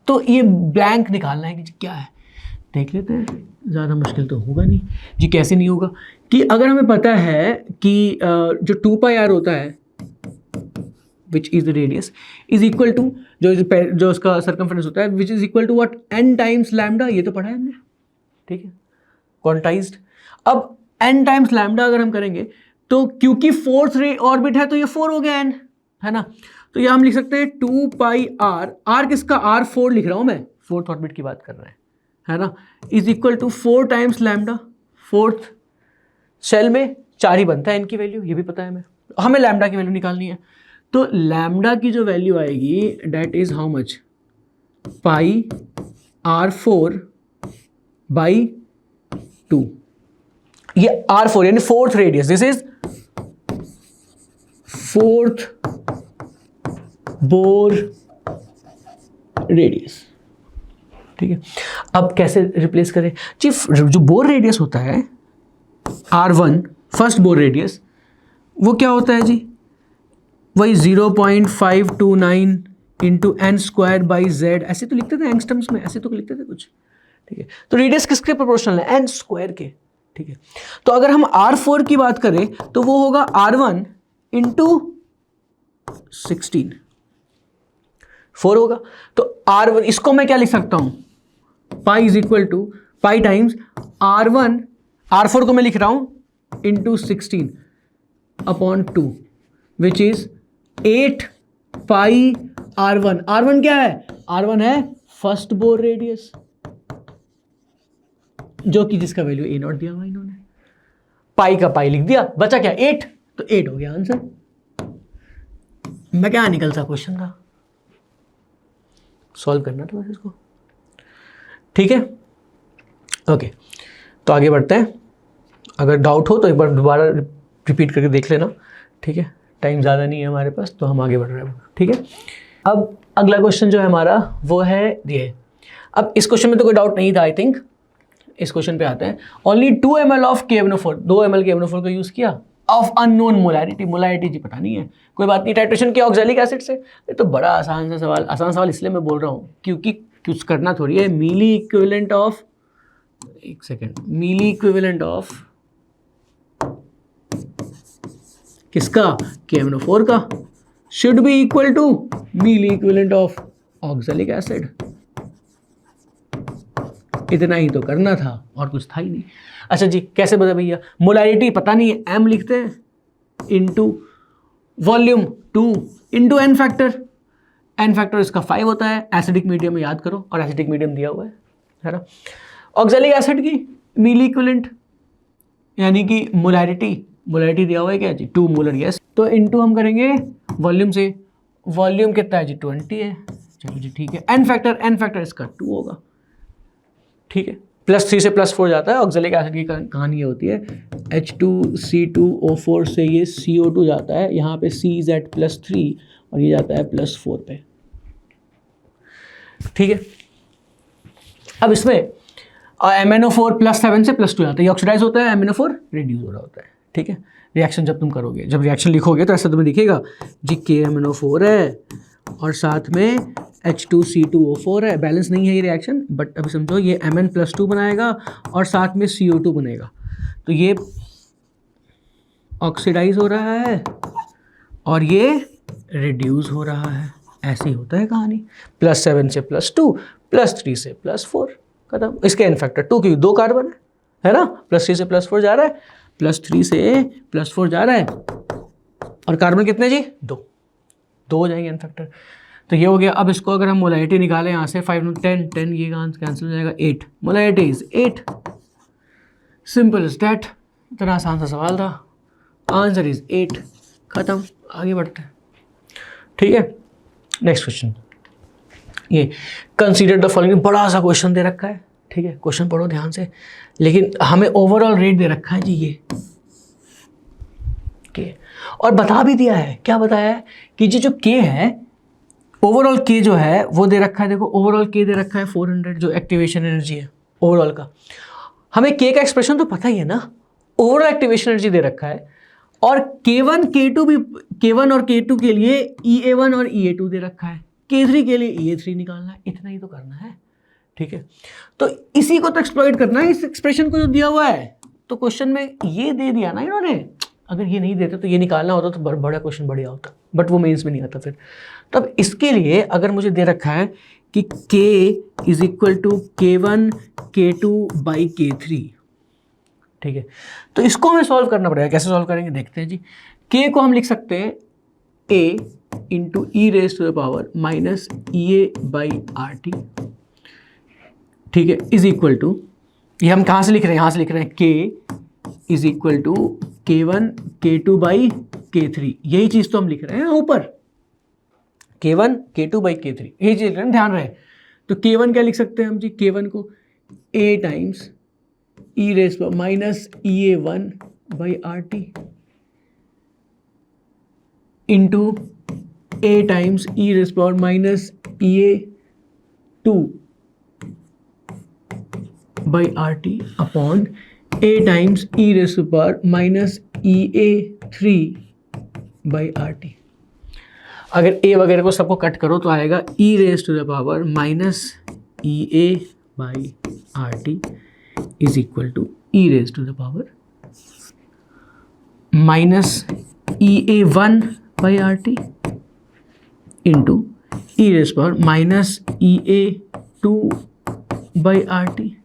तो ये ब्लैंक निकालना है कि क्या है, देख लेते हैं, ज़्यादा मुश्किल तो होगा नहीं जी। कैसे नहीं होगा कि अगर हमें पता है कि जो 2πr होता है which is the radius is equal to जो उसका सर्कमफरेंस होता है which is equal to what n times lambda, ये तो पढ़ा है हमने, ठीक है, क्वांटाइज्ड। अब n टाइम्स लैम्डा अगर हम करेंगे तो क्योंकि फोर्थ ऑर्बिट है तो ये 4 हो गया n, है ना, तो ये हम लिख सकते हैं 2 पाई r किसका, r4 लिख रहा हूं मैं, फोर्थ ऑर्बिट की बात कर रहे हैं, है ना, is equal to 4 times lambda. Fourth shell में 4 ही बनता है n की वैल्यू, ये भी पता है हमें लैम्डा की वैल्यू निकालनी है, तो लैम्डा की जो वैल्यू आएगी that is how much, pi r4 by 2, ये r4 यानी fourth radius, this is fourth Bohr radius, ठीक है। अब कैसे रिप्लेस करें जी, जो बोर रेडियस होता है r1 फर्स्ट बोर रेडियस, वो क्या होता है जी, वही 0.529 into n square by Z, ऐसे तो लिखते थे एंगस्ट्रम्स में, ऐसे तो लिखते थे कुछ, ठीक है। तो रेडियस किसके प्रोपोर्शनल है, एन स्क्वायर के, ठीक है। तो अगर हम r4 की बात करें तो वो होगा r1 इंटू 16, 4 होगा, तो r1 इसको मैं क्या लिख सकता हूं, pi is equal to pi times r1, r4 को मैं लिख रहा हूं into 16 upon 2 which is 8 pi r1, r1 क्या है, r1 है फर्स्ट बोर रेडियस, जो कि जिसका वैल्यू a0 दिया हुआ इन्होंने, पाई का पाई लिख दिया, बचा क्या 8, तो 8 हो गया आंसर, मैकेनिकल सा क्वेश्चन था, सॉल्व करना था बस इसको, ठीक है, ओके। तो आगे बढ़ते हैं, अगर डाउट हो तो एक बार दोबारा रिपीट करके देख लेना, ठीक है, टाइम ज़्यादा नहीं है हमारे पास, तो हम आगे बढ़ रहे हैं, ठीक है। अब अगला क्वेश्चन जो है हमारा वो है ये, अब इस क्वेश्चन में तो कोई डाउट नहीं था आई थिंक, इस क्वेश्चन पे आते हैं, only 2 ml of KMnO4, 2 ml KMnO4 का यूज़ किया ऑफ अननोन मोलैरिटी, मोलैरिटी जी पता नहीं है, कोई बात नहीं, टाइट्रेशन किया ऑक्सैलिक एसिड से, ये तो बड़ा आसान सा सवाल, आसान सवाल इसलिए मैं बोल रहा हूँ क्योंकि कुछ करना थोड़ी है, मिली इक्विवेलेंट ऑफ, एक सेकेंड, मिली इक्विवेलेंट ऑफ किसका, KMnO4 का, should be equal to milliequivalent of oxalic acid, इतना ही तो करना था और कुछ था ही नहीं। अच्छा जी, कैसे बता भैया, मोलैरिटी पता नहीं है, m लिखते हैं into volume 2 into n factor इसका 5 होता है, एसिडिक मीडियम में याद करो, और एसिडिक मीडियम दिया हुआ है ना। ऑक्सैलिक एसिड की मिली इक्विवेलेंट यानी कि मोलैरिटी दिया हुआ है क्या जी, 2 मोलर गैस, तो इंटू हम करेंगे वॉल्यूम से, वॉल्यूम कितना है जी 20 है, चलो जी ठीक है, n फैक्टर इसका 2 होगा, ठीक है, +3 से +4 जाता है, ऑक्सैलिक एसिड की कहानी ये होती है, H2C2O4 से ये CO2 जाता है, यहाँ पे CZ+3 और ये जाता है +4 पे, ठीक है। अब इसमें MnO4 +7 से +2 जाता है, ये ऑक्सीडाइज होता है, MnO4 रिड्यूस हो रहा होता है, ठीक है। रिएक्शन जब तुम करोगे, जब रिएक्शन लिखोगे तो ऐसा तुम्हें दिखेगा जी, KMnO4 है और साथ में H2C2O4 है, बैलेंस नहीं है ये रिएक्शन, बट अभी समझो ये Mn+2 बनाएगा और साथ में CO2 बनेगा, तो ये ऑक्सीडाइज हो रहा है और ये रिड्यूस हो रहा है, ऐसे ही होता है कहानी, +7 से +2, +3 से +4, खत्म। इसके n फैक्टर 2 की 2 कार्बन है ना, +3 से +4 जा रहा है, +3 से +4 जा रहा है, और कार्बन कितने जी, 2 हो जाएंगे n फैक्टर, तो ये हो गया। अब इसको अगर हम मोलैरिटी निकालें यहाँ से 5 10 ये कैंसिल हो जाएगा, 8 molarity is 8, simple is that, इतना आसान सा सवाल था, आंसर इज 8, खत्म, आगे बढ़ते हैं, ठीक है। नेक्स्ट क्वेश्चन, ये कंसीडर द फॉलोइंग, बड़ा सा क्वेश्चन दे रखा है, ठीक है, क्वेश्चन पढ़ो ध्यान से, लेकिन हमें ओवरऑल रेट दे रखा है जी ये के, और बता भी दिया है, क्या बताया है कि जी जो के है, ओवरऑल के जो है वो दे रखा है, देखो ओवरऑल के दे रखा है 400, जो एक्टिवेशन एनर्जी है ओवरऑल का, हमें के का एक्सप्रेशन तो पता ही है ना, ओवरऑल एक्टिवेशन एनर्जी दे रखा है, और K1 K2 भी, K1 और K2 के लिए EA1 और EA2 दे रखा है, K3 के लिए EA3 निकालना है, इतना ही तो करना है, ठीक है। तो इसी को तो एक्सप्लॉइट करना है, इस एक्सप्रेशन को जो दिया हुआ है, तो क्वेश्चन में ये दे दिया ना इन्होंने, अगर ये नहीं देते तो ये निकालना होता तो बड़ा क्वेश्चन बढ़िया होता, बट वो मेंस में नहीं आता फिर। तब इसके लिए अगर मुझे दे रखा है कि k is equal to K1 K2 by K3, ठीक है, तो इसको हमें सॉल्व करना पड़ेगा। कैसे सॉल्व करेंगे देखते हैं जी। k को हम लिख सकते हैं a into e raise to the power minus E A by R T, ठीक है, इज इक्वल टू, ये हम कहाँ से लिख रहे हैं, यहाँ से लिख रहे हैं k is equal to K1 K2 by K3, यही चीज़ तो हम लिख रहे हैं ऊपर, K1 K2 बाई K3, यही चीज़ लिख रहे हैं, ध्यान रहे। तो K1 क्या लिख सकते हैं हम जी, K1 को a टाइम्स ई रेज पर minus E A one by R T into a times e raise power minus E A two by R T upon a times e raise power minus E A three by R T. अगर a वगैरह को सबको cut करो तो आएगा e raise to the power minus E A by R T is equal to e raise to the power minus E A one by R T into e raise power minus E A two by R T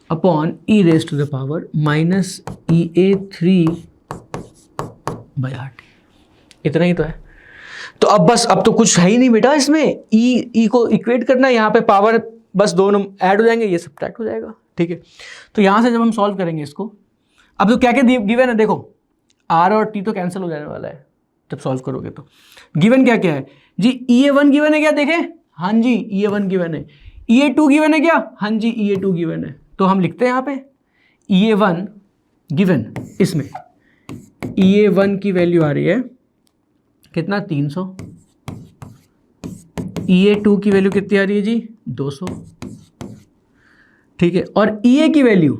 upon e raise to the power minus E A three by R T. इतना ही तो है। तो अब बस, अब तो कुछ है ही नहीं बेटा इसमें, ई को इक्वेट करना है, यहाँ पे पावर बस दोनों ऐड हो जाएंगे, ये सब्ट्रैक्ट हो जाएगा, ठीक है। तो यहाँ से जब हम सॉल्व करेंगे इसको, अब तो क्या क्या गिवन है देखो, आर और टी तो कैंसिल हो जाने वाला है जब सॉल्व करोगे। तो गिवन क्या क्या है जी, ई ए वन गिवन है क्या, देखें, हाँ जी ई ए वन गिवन है, ई ए टू गिवन है क्या, हाँ जी ई ए टू गिवन है। तो हम लिखते हैं यहाँ पे ई ए वन गिवन, इसमें ई ए वन की वैल्यू आ रही है कितना, 300, ई ए टू की वैल्यू कितनी आ रही है जी, 200, ठीक है, और ई ए की वैल्यू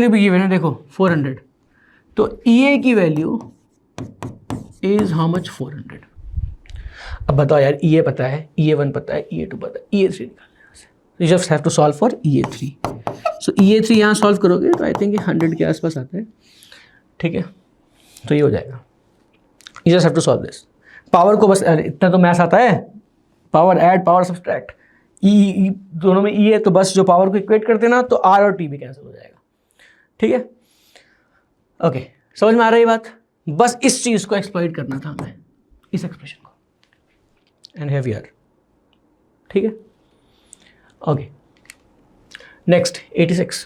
भी गिवन है देखो 400। तो ई ए की वैल्यू इज हाउ मच, 400। अब बताओ यार, ई ए पता है, ई ए वन पता है, ई ए टू पता है, ई ए थ्री निकालना है, you just have to solve for E A three. So E A three यहाँ सॉल्व करोगे तो आई थिंक 100 के आसपास आता है, ठीक है। तो ये हो जाएगा, you just have to solve this. Power को बस, इतना तो मैथ्स आता है, power add, power subtract, E दोनों में ई है, तो बस जो पावर को इक्वेट करते ना तो आर और टी भी कैंसिल हो जाएगा, ठीक है। ओके, समझ में आ रही बात। बस इस चीज को एक्सप्लॉइट करना था हमें, इस एक्सप्रेशन को, एंड हैव यूर, ठीक है। Okay, next 86,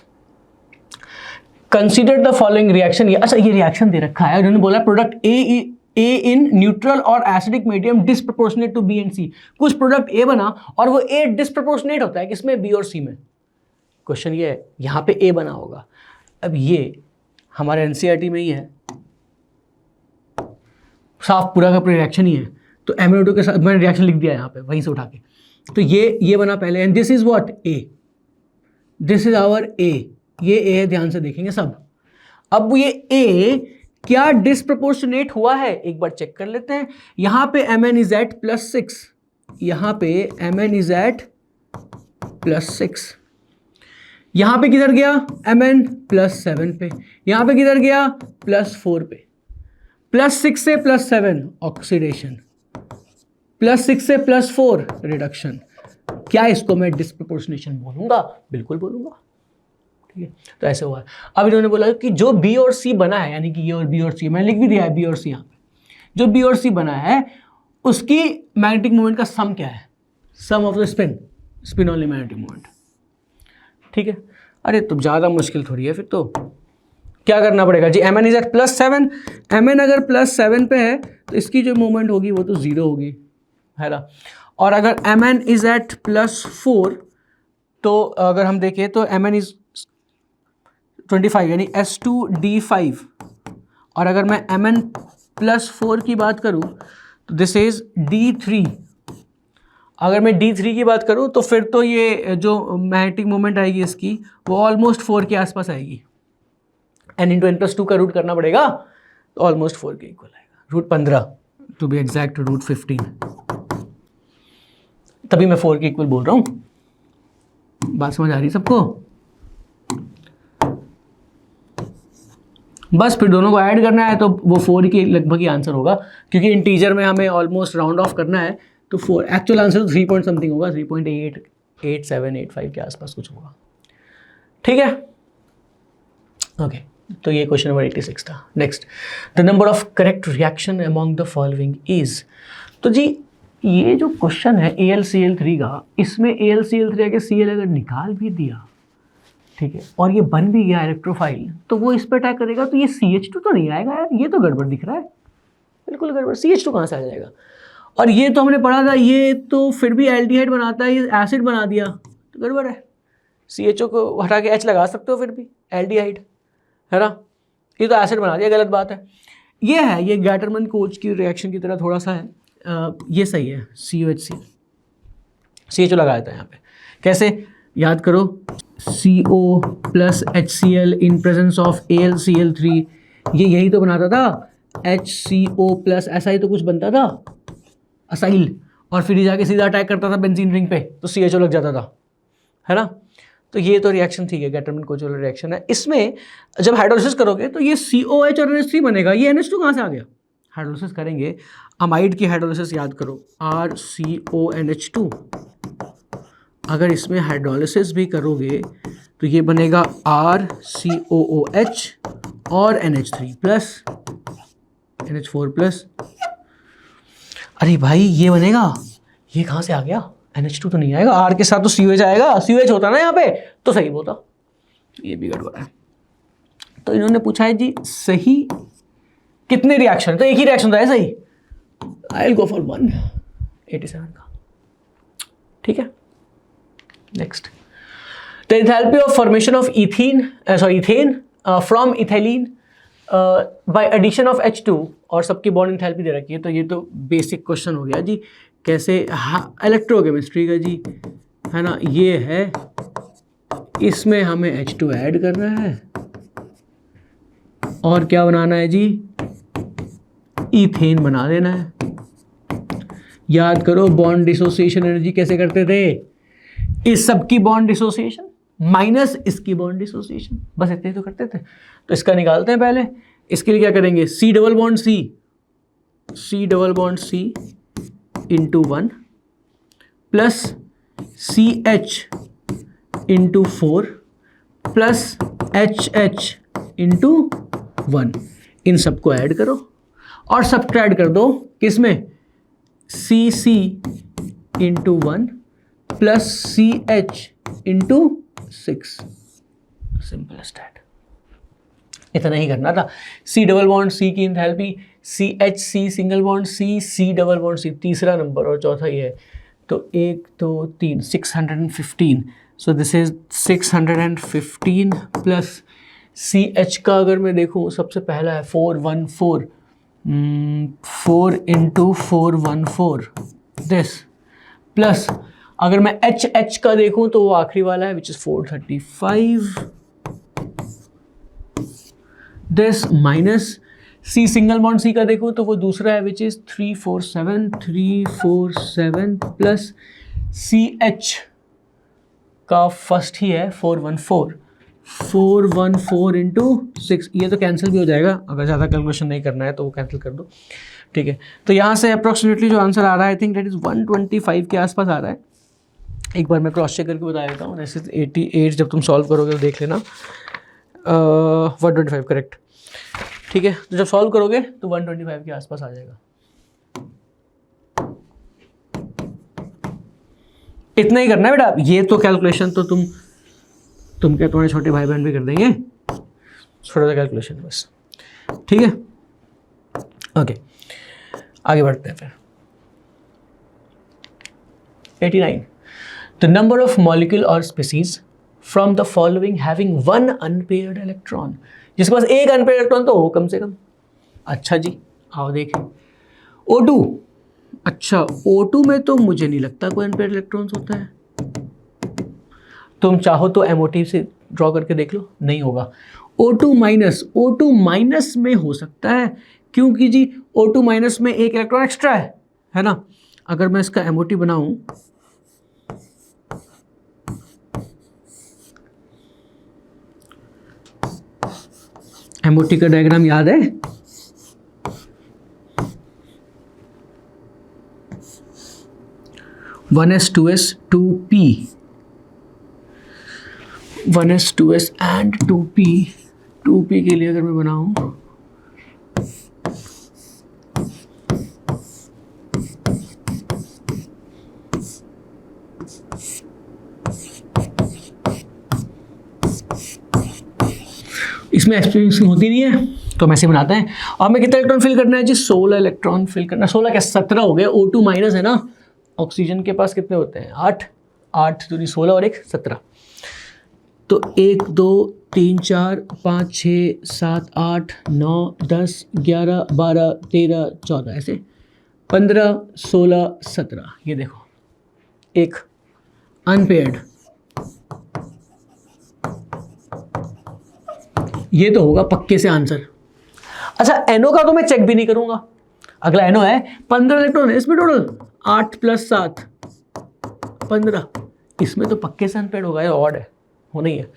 consider the following reaction. अच्छा, ये रिएक्शन दे रखा है, उन्होंने बोला प्रोडक्ट ए इन न्यूट्रल और acidic medium disproportionate to B and C. कुछ प्रोडक्ट ए बना और वो ए डिसप्रोपोर्शनेट होता है किसमें, बी और सी में। क्वेश्चन ये है, यहाँ पे ए बना होगा, अब ये हमारे एनसीईआरटी में ही है, साफ पूरा का पूरा रिएक्शन ही है। तो एमएनओ के साथ मैंने रिएक्शन लिख दिया यहाँ पे वहीं से उठा के। तो ये बना पहले, and this is what, A, this is our A, ये ए है, ध्यान से देखेंगे सब। अब ये ए क्या डिसप्रोपोर्शनेट हुआ है, एक बार चेक कर लेते हैं। यहाँ पे mn इज एट +6, यहाँ पे mn इज एट +6, यहाँ पे किधर गया mn +7 पे, यहाँ पे किधर गया +4 पे। +6 से +7 ऑक्सीडेशन, +6 से +4 रिडक्शन। क्या इसको मैं डिसप्रोपोर्शनेशन बोलूँगा, बिल्कुल बोलूँगा, ठीक है। तो ऐसे हुआ है। अब इन्होंने बोला कि जो बी और सी बना है, यानी कि ये और बी और सी, मैंने लिख भी दिया है बी और सी यहाँ पे, जो बी और सी बना है उसकी मैग्नेटिक मोमेंट का सम क्या है, sum of the spin only magnetic moment, ठीक है। अरे तो ज़्यादा मुश्किल थोड़ी है, फिर तो क्या करना पड़ेगा जी, mn इज एट +7, mn अगर +7 पे है तो इसकी जो मूवमेंट होगी वो तो 0 होगी, है ना। और अगर mn इज एट +4, तो अगर हम देखें तो mn इज 25 यानी S2D5, और अगर मैं mn +4 की बात करूं तो दिस इज D3। अगर मैं D3 की बात करूं तो फिर तो ये जो मैग्नेटिक मोमेंट आएगी इसकी वो ऑलमोस्ट 4 के आसपास आएगी, n इंटू n+2 का रूट करना पड़ेगा तो ऑलमोस्ट 4 के इक्वल आएगा, √15 टू बी एग्जैक्ट, √15, तभी मैं 4 के इक्वल बोल रहा हूँ। बात समझ आ रही है सबको? बस फिर दोनों को ऐड करना है तो वो 4 के लगभग ही आंसर होगा, क्योंकि इंटीजर में हमें ऑलमोस्ट राउंड ऑफ करना है, तो 4 एक्चुअल आंसर तो 3 पॉइंट समथिंग होगा, 3.8 8785 के आसपास कुछ होगा। ठीक है, ओके तो ये क्वेश्चन नंबर 86 था। Next, the number of correct reaction among the following is. तो जी ये जो क्वेश्चन है AlCl3 का, इसमें AlCl3 के Cl अगर निकाल भी दिया, ठीक है, और ये बन भी गया इलेक्ट्रोफाइल, तो वो इस पर अटैक करेगा, तो ये CH2 तो नहीं आएगा यार, ये तो गड़बड़ दिख रहा है, बिल्कुल गड़बड़। CH2 कहाँ से आ जाएगा? और ये तो हमने पढ़ा था, ये तो फिर भी एल्डिहाइड बनाता है, ये एसिड बना दिया तो गड़बड़ है। CHO को हटा के H लगा सकते हो, फिर भी एल्डिहाइड है ना, ये तो एसिड बना दिया, गलत बात है। ये है, ये गैटरमैन कोच की रिएक्शन की तरह थोड़ा सा है। ये सही है, COHC CHO लगाया था यहाँ पे। कैसे याद करो, CO plus HCl in presence of AlCl3, ये यही तो बनाता था, HCO प्लस ऐसा ही तो कुछ बनता था, असाइल, और फिर ये जाके सीधा अटैक करता था बेंजीन रिंग पे, तो CHO लग जाता था, है ना। तो ये तो रिएक्शन ठीक है, गैटरमैन कोच वाला रिएक्शन है। इसमें जब हाइड्रोलिसिस करोगे तो ये COH और NH3 बनेगा, ये NH2 कहाँ से आ गया? हाइड्रोलिसिस करेंगे, अमाइड की हाइड्रोलिसिस याद करो, RCONH2। अगर इसमें हाइड्रोलिसिस भी करोगे तो ये बनेगा RCOOH और NH3 प्लस NH4 प्लस। अरे भाई ये बनेगा, ये कहाँ से आ गया? NH2 तो नहीं आएगा, R के साथ तो COH आएगा, COH होता ना यहाँ पे, तो सही होता, ये भी गड़बड़ है। तो इन्होंने पूछा है जी सही कितने रिएक्शन, तो एक ही रिएक्शन था है सही, आई विल गो फॉर 187 का। ठीक है, next, the enthalpy of formation of ethane from ethylene by addition of H2, और सबकी बॉन्ड एंथैल्पी दे रखी है, तो ये तो बेसिक क्वेश्चन हो गया जी, कैसे इलेक्ट्रोकेमिस्ट्री का जी, है ना। ये है, इसमें हमें H2 ऐड करना है और क्या बनाना है जी, इथेन बना देना है। याद करो बॉन्ड डिसोसिएशन एनर्जी कैसे करते थे, इस सब की बॉन्ड डिसोसिएशन माइनस इसकी बॉन्ड डिसोसिएशन, बस इतने तो करते थे। तो इसका निकालते हैं पहले, इसके लिए क्या करेंगे, C double bond C into 1 plus CH into 4 plus HH into 1, इन सबको ऐड करो और सब्ट्रैक्ट कर दो किसमें, CC into 1 plus CH into 6, simple as that. इतना ही करना था। C डबल बॉन्ड C की enthalpy, CHC single bond C double bond C, तीसरा नंबर और चौथा ये है, तो 1 2 3 615, so this is 615 plus CH का अगर मैं देखूँ सबसे पहला है 414, 4 इंटू 414 दिस, प्लस अगर मैं HH का देखूँ तो वो आखिरी वाला है which is 435 this, minus C single bond C का देखो तो वो दूसरा है विच इज 347 प्लस CH का फर्स्ट ही है 414 इंटू 6, ये तो कैंसिल भी हो जाएगा, अगर ज़्यादा कैलकुलेशन नहीं करना है तो वो कैंसिल कर दो। ठीक है, तो यहाँ से अप्रॉक्सीमेटली जो आंसर आ रहा है आई थिंक दैट इज़ 125 के आसपास आ रहा है। एक बार मैं क्रॉस चेक करके बता देता हूँ, जैसे 88 जब तुम सॉल्व करोगे तो देख लेना, 125 करेक्ट। ठीक है, तो जब सॉल्व करोगे तो 125 के आसपास आ जाएगा। इतना ही करना है बेटा, ये तो कैलकुलेशन तो तुम क्या तुम्हारे छोटे भाई बहन भी कर देंगे, छोटा सा कैलकुलेशन बस। ठीक है, ओके आगे बढ़ते हैं फिर। 89, द नंबर ऑफ मॉलिक्यूल और species from the following having one unpaired electron, जिसके पास एक अनपेयर्ड इलेक्ट्रॉन तो हो कम से कम। अच्छा जी, आओ देखें, O2, अच्छा O2 में तो मुझे नहीं लगता कोई अनपेयर्ड इलेक्ट्रॉन्स होता है, तुम चाहो तो MOT से ड्रॉ करके देख लो, नहीं होगा। O2 माइनस में हो सकता है, क्योंकि जी O2 माइनस में एक इलेक्ट्रॉन एक्स्ट्रा है ना। अगर मैं इसका MOT बनाऊं, MOT का डायग्राम याद है? One S two S two P, 1s 2s and 2p। 2p के लिए अगर मैं बनाऊं, इसमें एक्सपीरियंस होती नहीं है तो हम ऐसे बनाते हैं। और हमें कितना इलेक्ट्रॉन फिल करना है जी? 16 इलेक्ट्रॉन फिल करना। 16 क्या 17 हो गए, O2 माइनस है ना। ऑक्सीजन के पास कितने होते हैं? 8, 8 दूनी 16 और 1 17। तो 1 2 3 4 5 6 7 8 9 10 11 12 13 14 ऐसे 15 16 17। ये देखो एक अनपेयर्ड, ये तो होगा पक्के से आंसर। अच्छा NO का तो मैं चेक भी नहीं करूंगा। अगला NO है, 15 इलेक्ट्रॉन है इसमें टोटल, 8 + 7 15। इसमें तो पक्के से अनपेयर्ड होगा, ये ऑड है, होना ही है,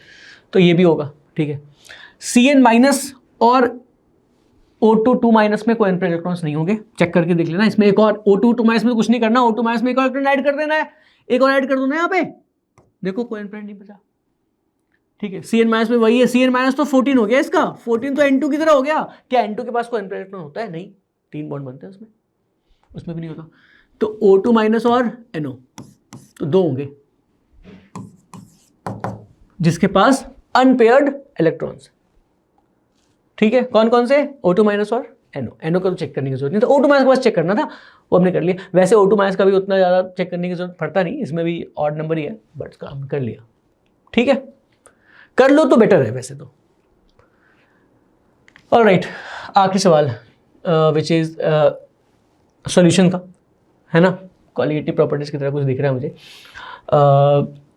तो ये भी होगा। ठीक है, Cn माइनस और O2 2 माइनस में कोई अनपेयर्ड इलेक्ट्रॉन्स नहीं होंगे, चेक करके देख लेना। इसमें एक और O2 2 माइनस में कुछ नहीं करना, O2 माइनस में एक और इलेक्ट्रॉन ऐड कर देना है, एक और ऐड कर दो ना यहाँ पे, देखो कोई अनपेयर्ड नहीं बचा। ठीक है, Cn माइनस में वही है, Cn माइनस तो 14 हो गया इसका, 14 तो N2 की तरह हो गया। क्या N2 के पास कोई अनपेयर्ड इलेक्ट्रॉन होता है? नहीं, 3 बॉन्ड बनते हैं उसमें, उसमें भी नहीं होता। तो O2 माइनस और NO तो 2 होंगे जिसके पास अनपेयर्ड इलेक्ट्रॉन्स। ठीक है, कौन कौन से? O2 माइनस और NO का तो चेक करने की जरूरत नहीं, तो O2 माइनस का बस चेक करना था, वो हमने कर लिया। वैसे O2 माइनस का भी उतना ज़्यादा चेक करने की जरूरत पड़ता नहीं, इसमें भी ऑड नंबर ही है, बट इसका हम कर लिया। ठीक है, कर लो तो बेटर है वैसे तो। ऑलराइट, आखिरी सवाल विच इज सॉल्यूशन का है ना, क्वालिटी प्रॉपर्टीज की तरह कुछ दिख रहा है मुझे।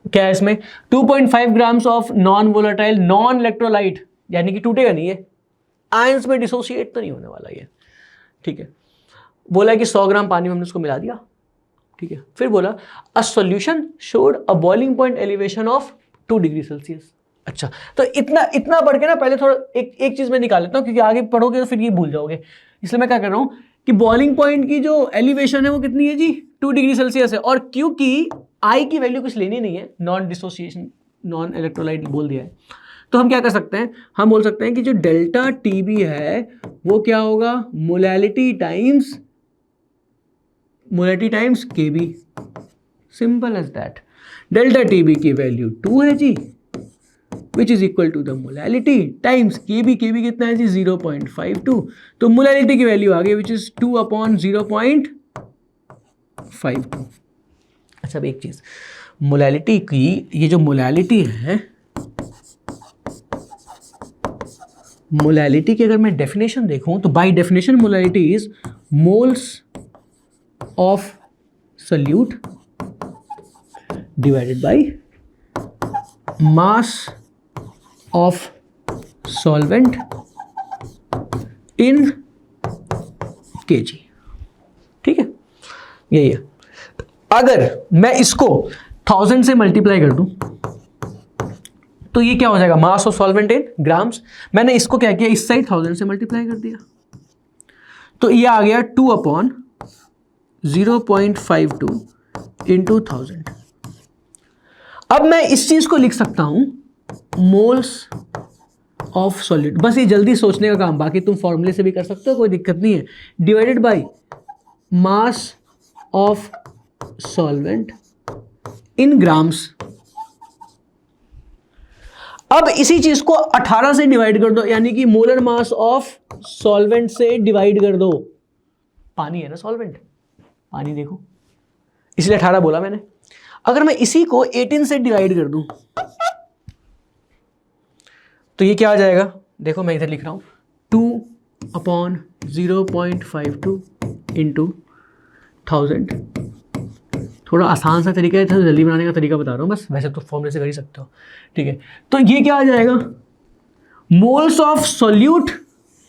क्या है इसमें? 2.5 grams of non volatile non electrolyte, यानी कि टूटेगा नहीं ये, आयंस में डिसोसिएट तो नहीं होने वाला ये। ठीक है, बोला कि 100 ग्राम पानी में हमने उसको मिला दिया। ठीक है, फिर बोला a solution showed a boiling point elevation of 2 degree Celsius. अच्छा, तो इतना पढ़ के ना पहले थोड़ा एक चीज मैं निकाल लेता हूँ, क्योंकि आगे पढ़ोगे तो फिर ये भूल जाओगे। इसलिए मैं क्या कर रहा हूँ कि बॉइलिंग पॉइंट की जो एलिवेशन है वो कितनी है जी? 2 डिग्री सेल्सियस है। और क्योंकि आई की वैल्यू कुछ लेनी नहीं है, नॉन डिसोसिएशन नॉन इलेक्ट्रोलाइट बोल दिया है, तो हम क्या कर सकते हैं? हम बोल सकते हैं कि जो डेल्टा TB है वो क्या होगा? Molality times KB, simple as that. Delta TB की वैल्यू 2 है जी, which is equal to the molality times KB कितना है जी? 0.52। तो मोलैलिटी की वैल्यू आ गई विच इज 2/0.52। अच्छा, अब एक चीज, मोलैलिटी की ये जो मोलैलिटी है, मोलैलिटी की अगर मैं डेफिनेशन देखूं तो by definition molality is moles of solute divided by mass of solvent in kg। ठीक है, यही है। अगर मैं इसको 1000 से मल्टीप्लाई कर दूं तो ये क्या हो जाएगा? Mass of solvent in grams. मैंने इसको क्या किया? इस साइड 1000 से मल्टीप्लाई कर दिया, तो ये आ गया 2/0.52 इंटू 1000। अब मैं इस चीज को लिख सकता हूं मोल्स ऑफ सॉलिड। बस ये जल्दी सोचने का काम, बाकी तुम फॉर्मूले से भी कर सकते हो, कोई दिक्कत नहीं है। Divided by mass of solvent in grams. अब इसी चीज को 18 से डिवाइड कर दो, यानी कि मोलर मास ऑफ सॉल्वेंट से डिवाइड कर दो। पानी है ना सॉल्वेंट, पानी देखो, इसलिए 18 बोला मैंने। अगर मैं इसी को 18 से डिवाइड कर दूं तो ये क्या आ जाएगा? देखो मैं इधर लिख रहा हूं 2/0.52 इंटू 1000। थोड़ा आसान सा तरीका है, थोड़ा जल्दी बनाने का तरीका बता रहा हूँ बस, वैसे तो फॉर्मूले से कर ही सकते हो। ठीक है, तो ये क्या आ जाएगा? मोल्स ऑफ सॉल्यूट,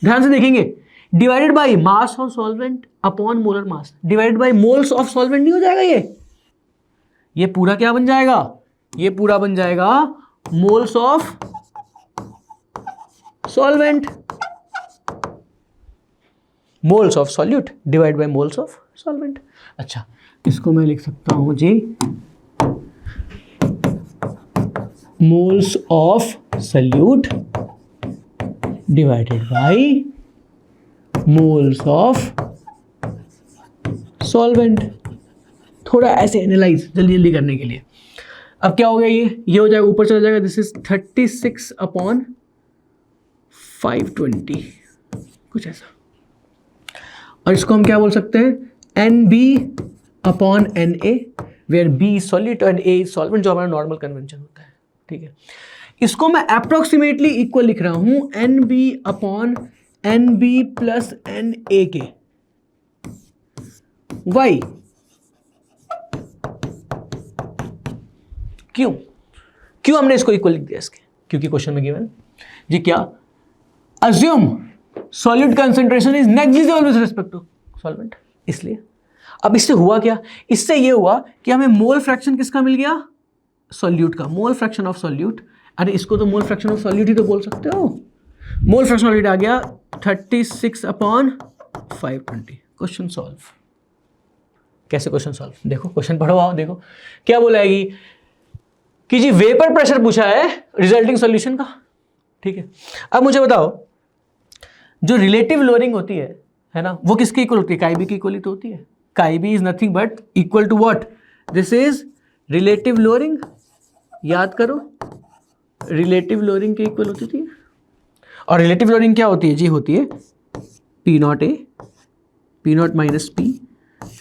ध्यान से देखेंगे, divided by mass of solvent upon molar mass, divided by moles of solvent नहीं हो जाएगा? ये पूरा क्या बन जाएगा? ये पूरा बन जाएगा moles of solvent, moles of solute divide by moles of solvent. अच्छा, इसको मैं लिख सकता हूं जी, moles of solute divided by moles of solvent. थोड़ा ऐसे एनालाइज जल्दी जल्दी करने के लिए। अब क्या हो गया, ये हो जाएगा, ऊपर चला जाएगा, दिस इज 36/520 कुछ ऐसा। और इसको हम क्या बोल सकते हैं, NB/NA, where B solid and A solvent, जो हमारा नॉर्मल कन्वेंशन होता है। ठीक है, इसको मैं अप्रोक्सीमेटली इक्वल लिख रहा हूं NB/NB प्लस NA के। वाई, क्यों हमने इसको इक्वल लिख दिया इसके, क्योंकि क्वेश्चन में गिवन जी क्या, assume solid concentration is negligible with respect to solvent, इसलिए। अब इससे हुआ क्या, इससे ये हुआ कि हमें मोल फ्रैक्शन किसका मिल गया, सॉल्यूट का, मोल फ्रैक्शन ऑफ सॉल्यूट। अरे इसको तो मोल फ्रैक्शन ऑफ सॉल्यूट ही तो बोल सकते हो। मोल फ्रैक्शन सॉल्यूट आ गया 36/520। Question solve. कैसे क्वेश्चन सॉल्व, देखो क्वेश्चन पढ़ो, आओ देखो क्या बोलाएगी कि जी वेपर प्रेशर पूछा है रिजल्टिंग सॉल्यूशन का। ठीक है, अब मुझे बताओ, जो रिलेटिव लोअरिंग होती है ना, वो किसकी इक्वल होती है, काई बी की इक्वल ही तो होती है। Chi B is nothing but equal to what, this is relative lowering, याद करो, रिलेटिव लोअरिंग के इक्वल होती थी। और रिलेटिव लोअरिंग क्या होती है जी, होती है P0 A, P0 minus P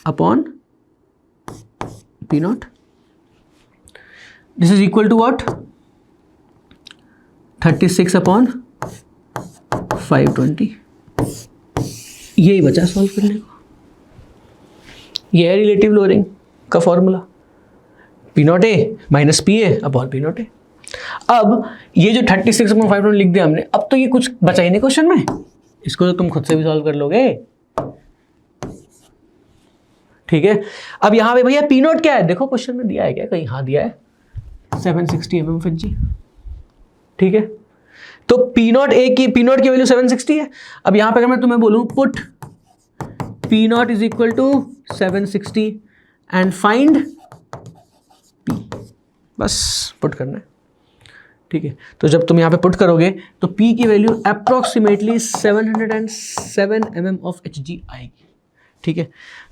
upon P0। This is equal to what, 36/520। यही बचा सॉल्व करने को, ये है रिलेटिव लोअरिंग का formula, P0 A minus PA upon P0 A। अब ये जो 36/520 लिख दिया हमने, अब तो ये कुछ बचा ही नहीं क्वेश्चन में, इसको तो तुम खुद से भी सॉल्व कर लोगे। ठीक है, अब यहां पे भैया P0 क्या है, देखो क्वेश्चन में दिया है क्या कहीं, हाँ दिया है 760 mm/G। ठीक है, तो P0 की वैल्यू 760 है। अब यहां पे अगर मैं तुम्हें बोलूं put P0 is equal to 760 and find P, बस पुट करना है। ठीक है, तो जब तुम यहाँ पे पुट करोगे तो P की value approximately 707 mm of Hg आएगी। ठीक है,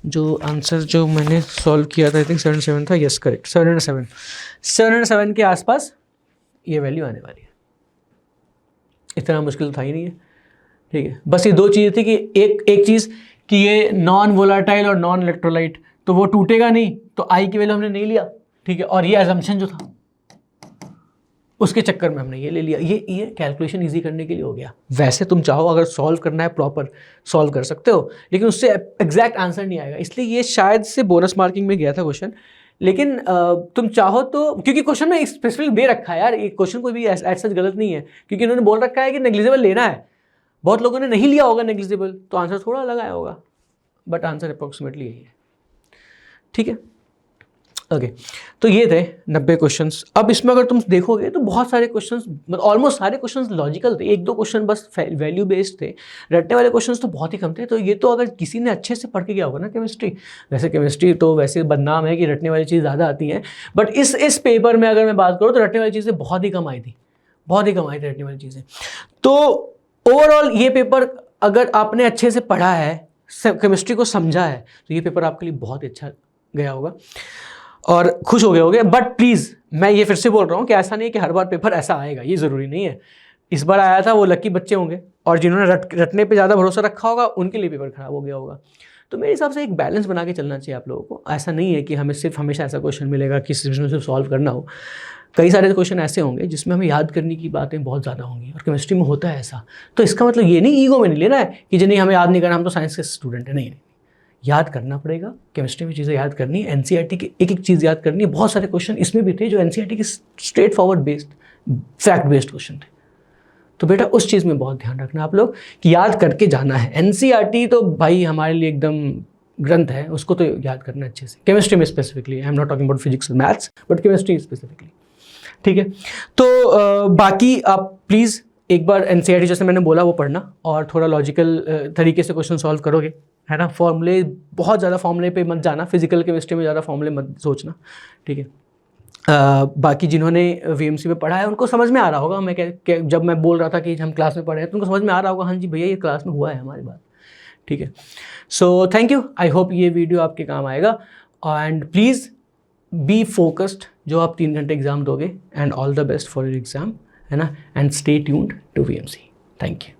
जो आंसर जो मैंने सॉल्व किया था आई थिंक 77 था, यस करेक्ट, 707 के आसपास ये वैल्यू आने वाली है। इतना मुश्किल था ही नहीं है। ठीक है, बस ये दो चीज़ें थी कि एक चीज़ कि ये नॉन वोलाटाइल और नॉन इलेक्ट्रोलाइट, तो वो टूटेगा नहीं, तो आई की वैल्यू हमने नहीं लिया। ठीक है, और ये एजम्पशन जो था उसके चक्कर में हमने ये ले लिया। ये कैलकुलेशन इजी करने के लिए हो गया। वैसे तुम चाहो अगर सॉल्व करना है प्रॉपर सॉल्व कर सकते हो, लेकिन उससे एग्जैक्ट आंसर नहीं आएगा, इसलिए ये शायद से बोनस मार्किंग में गया था क्वेश्चन। लेकिन तुम चाहो तो, क्योंकि क्वेश्चन में स्पेसिफिक दे रखा है यार, ये क्वेश्चन कोई भी एज सच गलत नहीं है, क्योंकि इन्होंने बोल रखा है कि नेग्लिजिबल लेना है। बहुत लोगों ने नहीं लिया होगा नेग्लिजिबल, तो आंसर थोड़ा अलग आया होगा, बट आंसर अप्रोक्सीमेटली यही है। ठीक है, ओके, तो ये थे 90 क्वेश्चंस। अब इसमें अगर तुम देखोगे तो बहुत सारे क्वेश्चंस, ऑलमोस्ट सारे क्वेश्चंस लॉजिकल थे, एक दो क्वेश्चन बस वैल्यू बेस्ड थे, रटने वाले क्वेश्चंस तो बहुत ही कम थे। तो ये तो अगर किसी ने अच्छे से पढ़ के गया होगा ना केमिस्ट्री, वैसे केमिस्ट्री तो वैसे बदनाम है कि रटने वाली चीज़ ज़्यादा आती हैं, बट इस पेपर में अगर मैं बात करूँ तो रटने वाली चीज़ें बहुत ही कम आई थी, बहुत ही कम आई थी रटने वाली चीज़ें। तो ओवरऑल ये पेपर अगर आपने अच्छे से पढ़ा है, केमिस्ट्री को समझा है, तो ये पेपर आपके लिए बहुत अच्छा गया होगा और खुश हो गए होगे। बट प्लीज़ मैं ये फिर से बोल रहा हूँ कि ऐसा नहीं है कि हर बार पेपर ऐसा आएगा, ये ज़रूरी नहीं है। इस बार आया था वो लकी बच्चे होंगे, और जिन्होंने रटने पे ज़्यादा भरोसा रखा होगा उनके लिए पेपर खराब हो गया होगा। तो मेरे हिसाब से एक बैलेंस बना के चलना चाहिए आप लोगों को। ऐसा नहीं है कि हमें सिर्फ हमेशा ऐसा क्वेश्चन मिलेगा कि सिर्फ सॉल्व करना हो। कई सारे क्वेश्चन ऐसे होंगे जिसमें हमें याद करने की बातें बहुत ज़्यादा होंगी, और केमिस्ट्री में होता है ऐसा। तो इसका मतलब ये नहीं, ईगो में नहीं लेना है कि नहीं हमें याद नहीं करना, हम तो साइंस के स्टूडेंट हैं। नहीं, याद करना पड़ेगा, केमिस्ट्री में चीज़ें याद करनी है, एनसीईआरटी की एक एक चीज़ याद करनी है। बहुत सारे क्वेश्चन इसमें भी थे जो एनसीईआरटी के straight forward based, fact based question थे। तो बेटा उस चीज़ में बहुत ध्यान रखना आप लोग कि याद करके जाना है। एनसीईआरटी तो भाई हमारे लिए एकदम ग्रंथ है, उसको तो याद करना अच्छे से। केमिस्ट्री में specifically, I am not talking about physics maths, but chemistry specifically. ठीक है, तो बाकी आप प्लीज़ एक बार NCERT जैसे मैंने बोला वो पढ़ना, और थोड़ा लॉजिकल तरीके से क्वेश्चन सॉल्व करोगे, है ना। फॉर्मूले, बहुत ज़्यादा फॉर्मूले पे मत जाना, फिजिकल केमिस्ट्री में ज़्यादा फॉर्मूले मत सोचना, ठीक है। बाकी जिन्होंने VMC में पढ़ा है उनको समझ में आ रहा होगा, जब मैं बोल रहा था कि हम क्लास में पढ़े हैं तो उनको समझ में आ रहा होगा, हाँ जी भैया ये क्लास में हुआ है हमारी बात, ठीक है। So thank you, I hope ये वीडियो आपके काम आएगा, एंड प्लीज़ बी फोकस्ड जो आप 3 घंटे एग्जाम दोगे, and all the best for your exam, है ना, and stay tuned to VMC। Thank you.